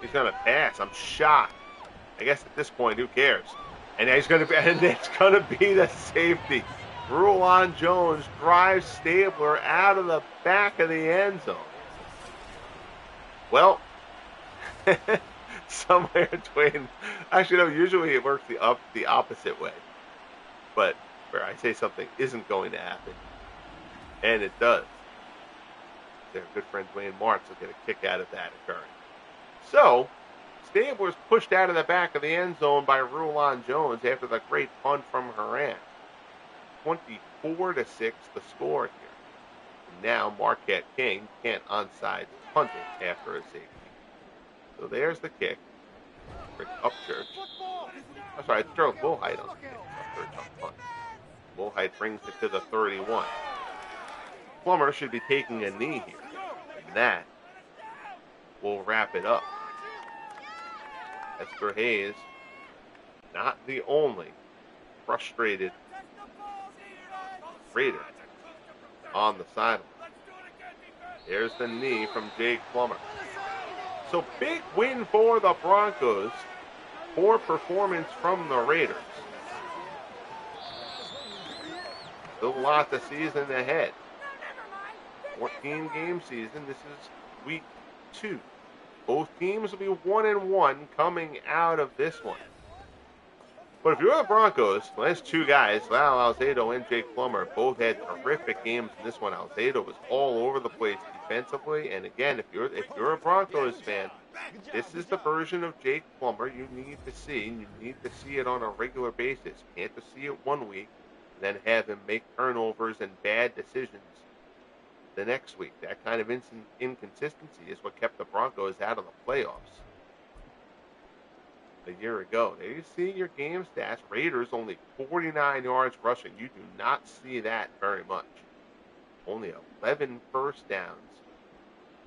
He's going to pass. I'm shocked. I guess at this point, who cares? And he's going to be, and it's going to be the safety. Rulon Jones drives Stabler out of the back of the end zone. Well, somewhere between, actually no, usually it works the opposite way. But where I say something isn't going to happen, and it does. Their good friend Dwayne Martz will get a kick out of that occurring. So, Stabler's pushed out of the back of the end zone by Rulon Jones after the great punt from Haran. 24-6 the score here. And now Marquette King can't onside punting after a safety. So there's the kick. Rick Upchurch. I'm sorry, it's Gerald Bullhite on the kick. Upchurch on punt. Bullhite brings it to the 31. Plummer should be taking a knee here. And that will wrap it up. Lester Hayes, not the only frustrated Raider on the sideline. Let's do it again, defense. There's the knee from Jake Plummer. So big win for the Broncos. Poor performance from the Raiders. Still a lot of season ahead. 14-game season. This is week 2. Both teams will be 1-1 coming out of this one. But if you're the Broncos, well, there's two guys, Lyle Alzado and Jake Plummer, both had terrific games in this one. Alzado was all over the place defensively, and again, if you're a Broncos fan, this is the version of Jake Plummer you need to see, and you need to see it on a regular basis. You can't just see it one week, and then have him make turnovers and bad decisions the next week. That kind of inconsistency is what kept the Broncos out of the playoffs a year ago. There you see your game stats. Raiders only 49 yards rushing. You do not see that very much. Only 11 first downs.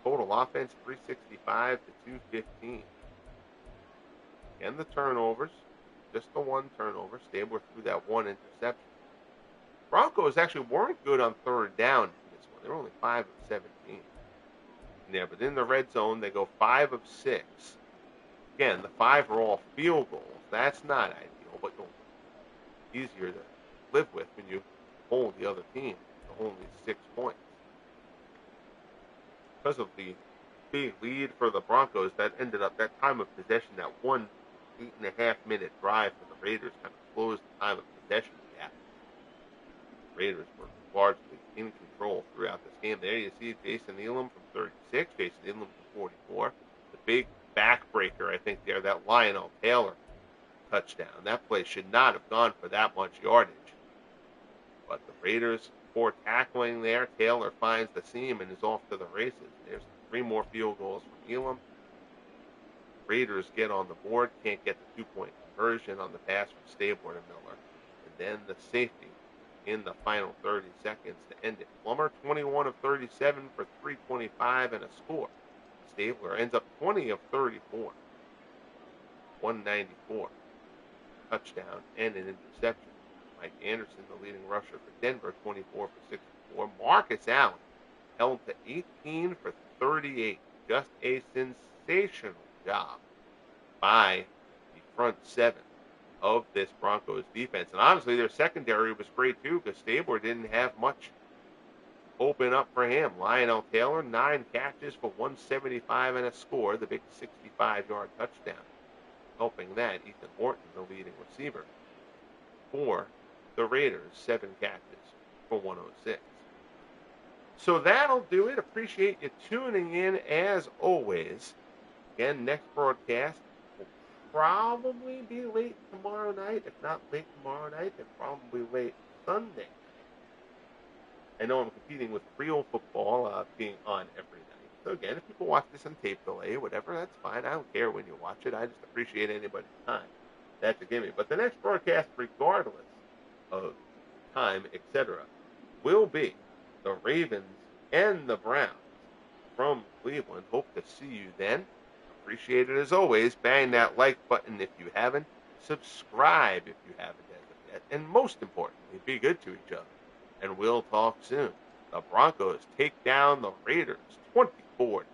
Total offense 365 to 215. And the turnovers, just the one turnover. Stabler threw that one interception. Broncos actually weren't good on third down in this one. They were only 5 of 17. Yeah, but in the red zone, they go 5 of 6. Again, the 5 are all field goals. That's not ideal, but easier to live with when you hold the other team to only 6 points. Because of the big lead for the Broncos, that ended up, that time of possession, that 1 8.5-minute drive for the Raiders kind of closed the time of possession gap. The Raiders were largely in control throughout this game. There you see Jason Elam from 36, Jason Elam from 44. The big backbreaker, I think, there, that Lionel Taylor touchdown. That play should not have gone for that much yardage. But the Raiders, poor tackling there. Taylor finds the seam and is off to the races. There's 3 more field goals from Elam. Raiders get on the board, can't get the 2-point conversion on the pass from Stabler to Miller. And then the safety in the final 30 seconds to end it. Plummer, 21 of 37 for 325 and a score. Stabler ends up 20 of 34. 194. Touchdown and an interception. Mike Anderson, the leading rusher for Denver, 24 for 64. Marcus Allen held to 18 for 38. Just a sensational job by the front 7 of this Broncos defense. And honestly, their secondary was great too, because Stabler didn't have much open up for him. Lionel Taylor, 9 catches for 175 and a score, the big 65-yard touchdown. Helping that, Ethan Horton, the leading receiver for the Raiders, 7 catches for 106. So that'll do it. Appreciate you tuning in as always. Again, next broadcast will probably be late tomorrow night. If not late tomorrow night, then probably late Sunday. I know I'm competing with real football being on every night. So again, if people watch this on tape delay, whatever, that's fine. I don't care when you watch it. I just appreciate anybody's time that you give me. But the next broadcast, regardless of time, etc., will be the Ravens and the Browns from Cleveland. Hope to see you then. Appreciate it as always. Bang that like button if you haven't. Subscribe if you haven't as of yet. And most importantly, be good to each other. And we'll talk soon. The Broncos take down the Raiders 24-6.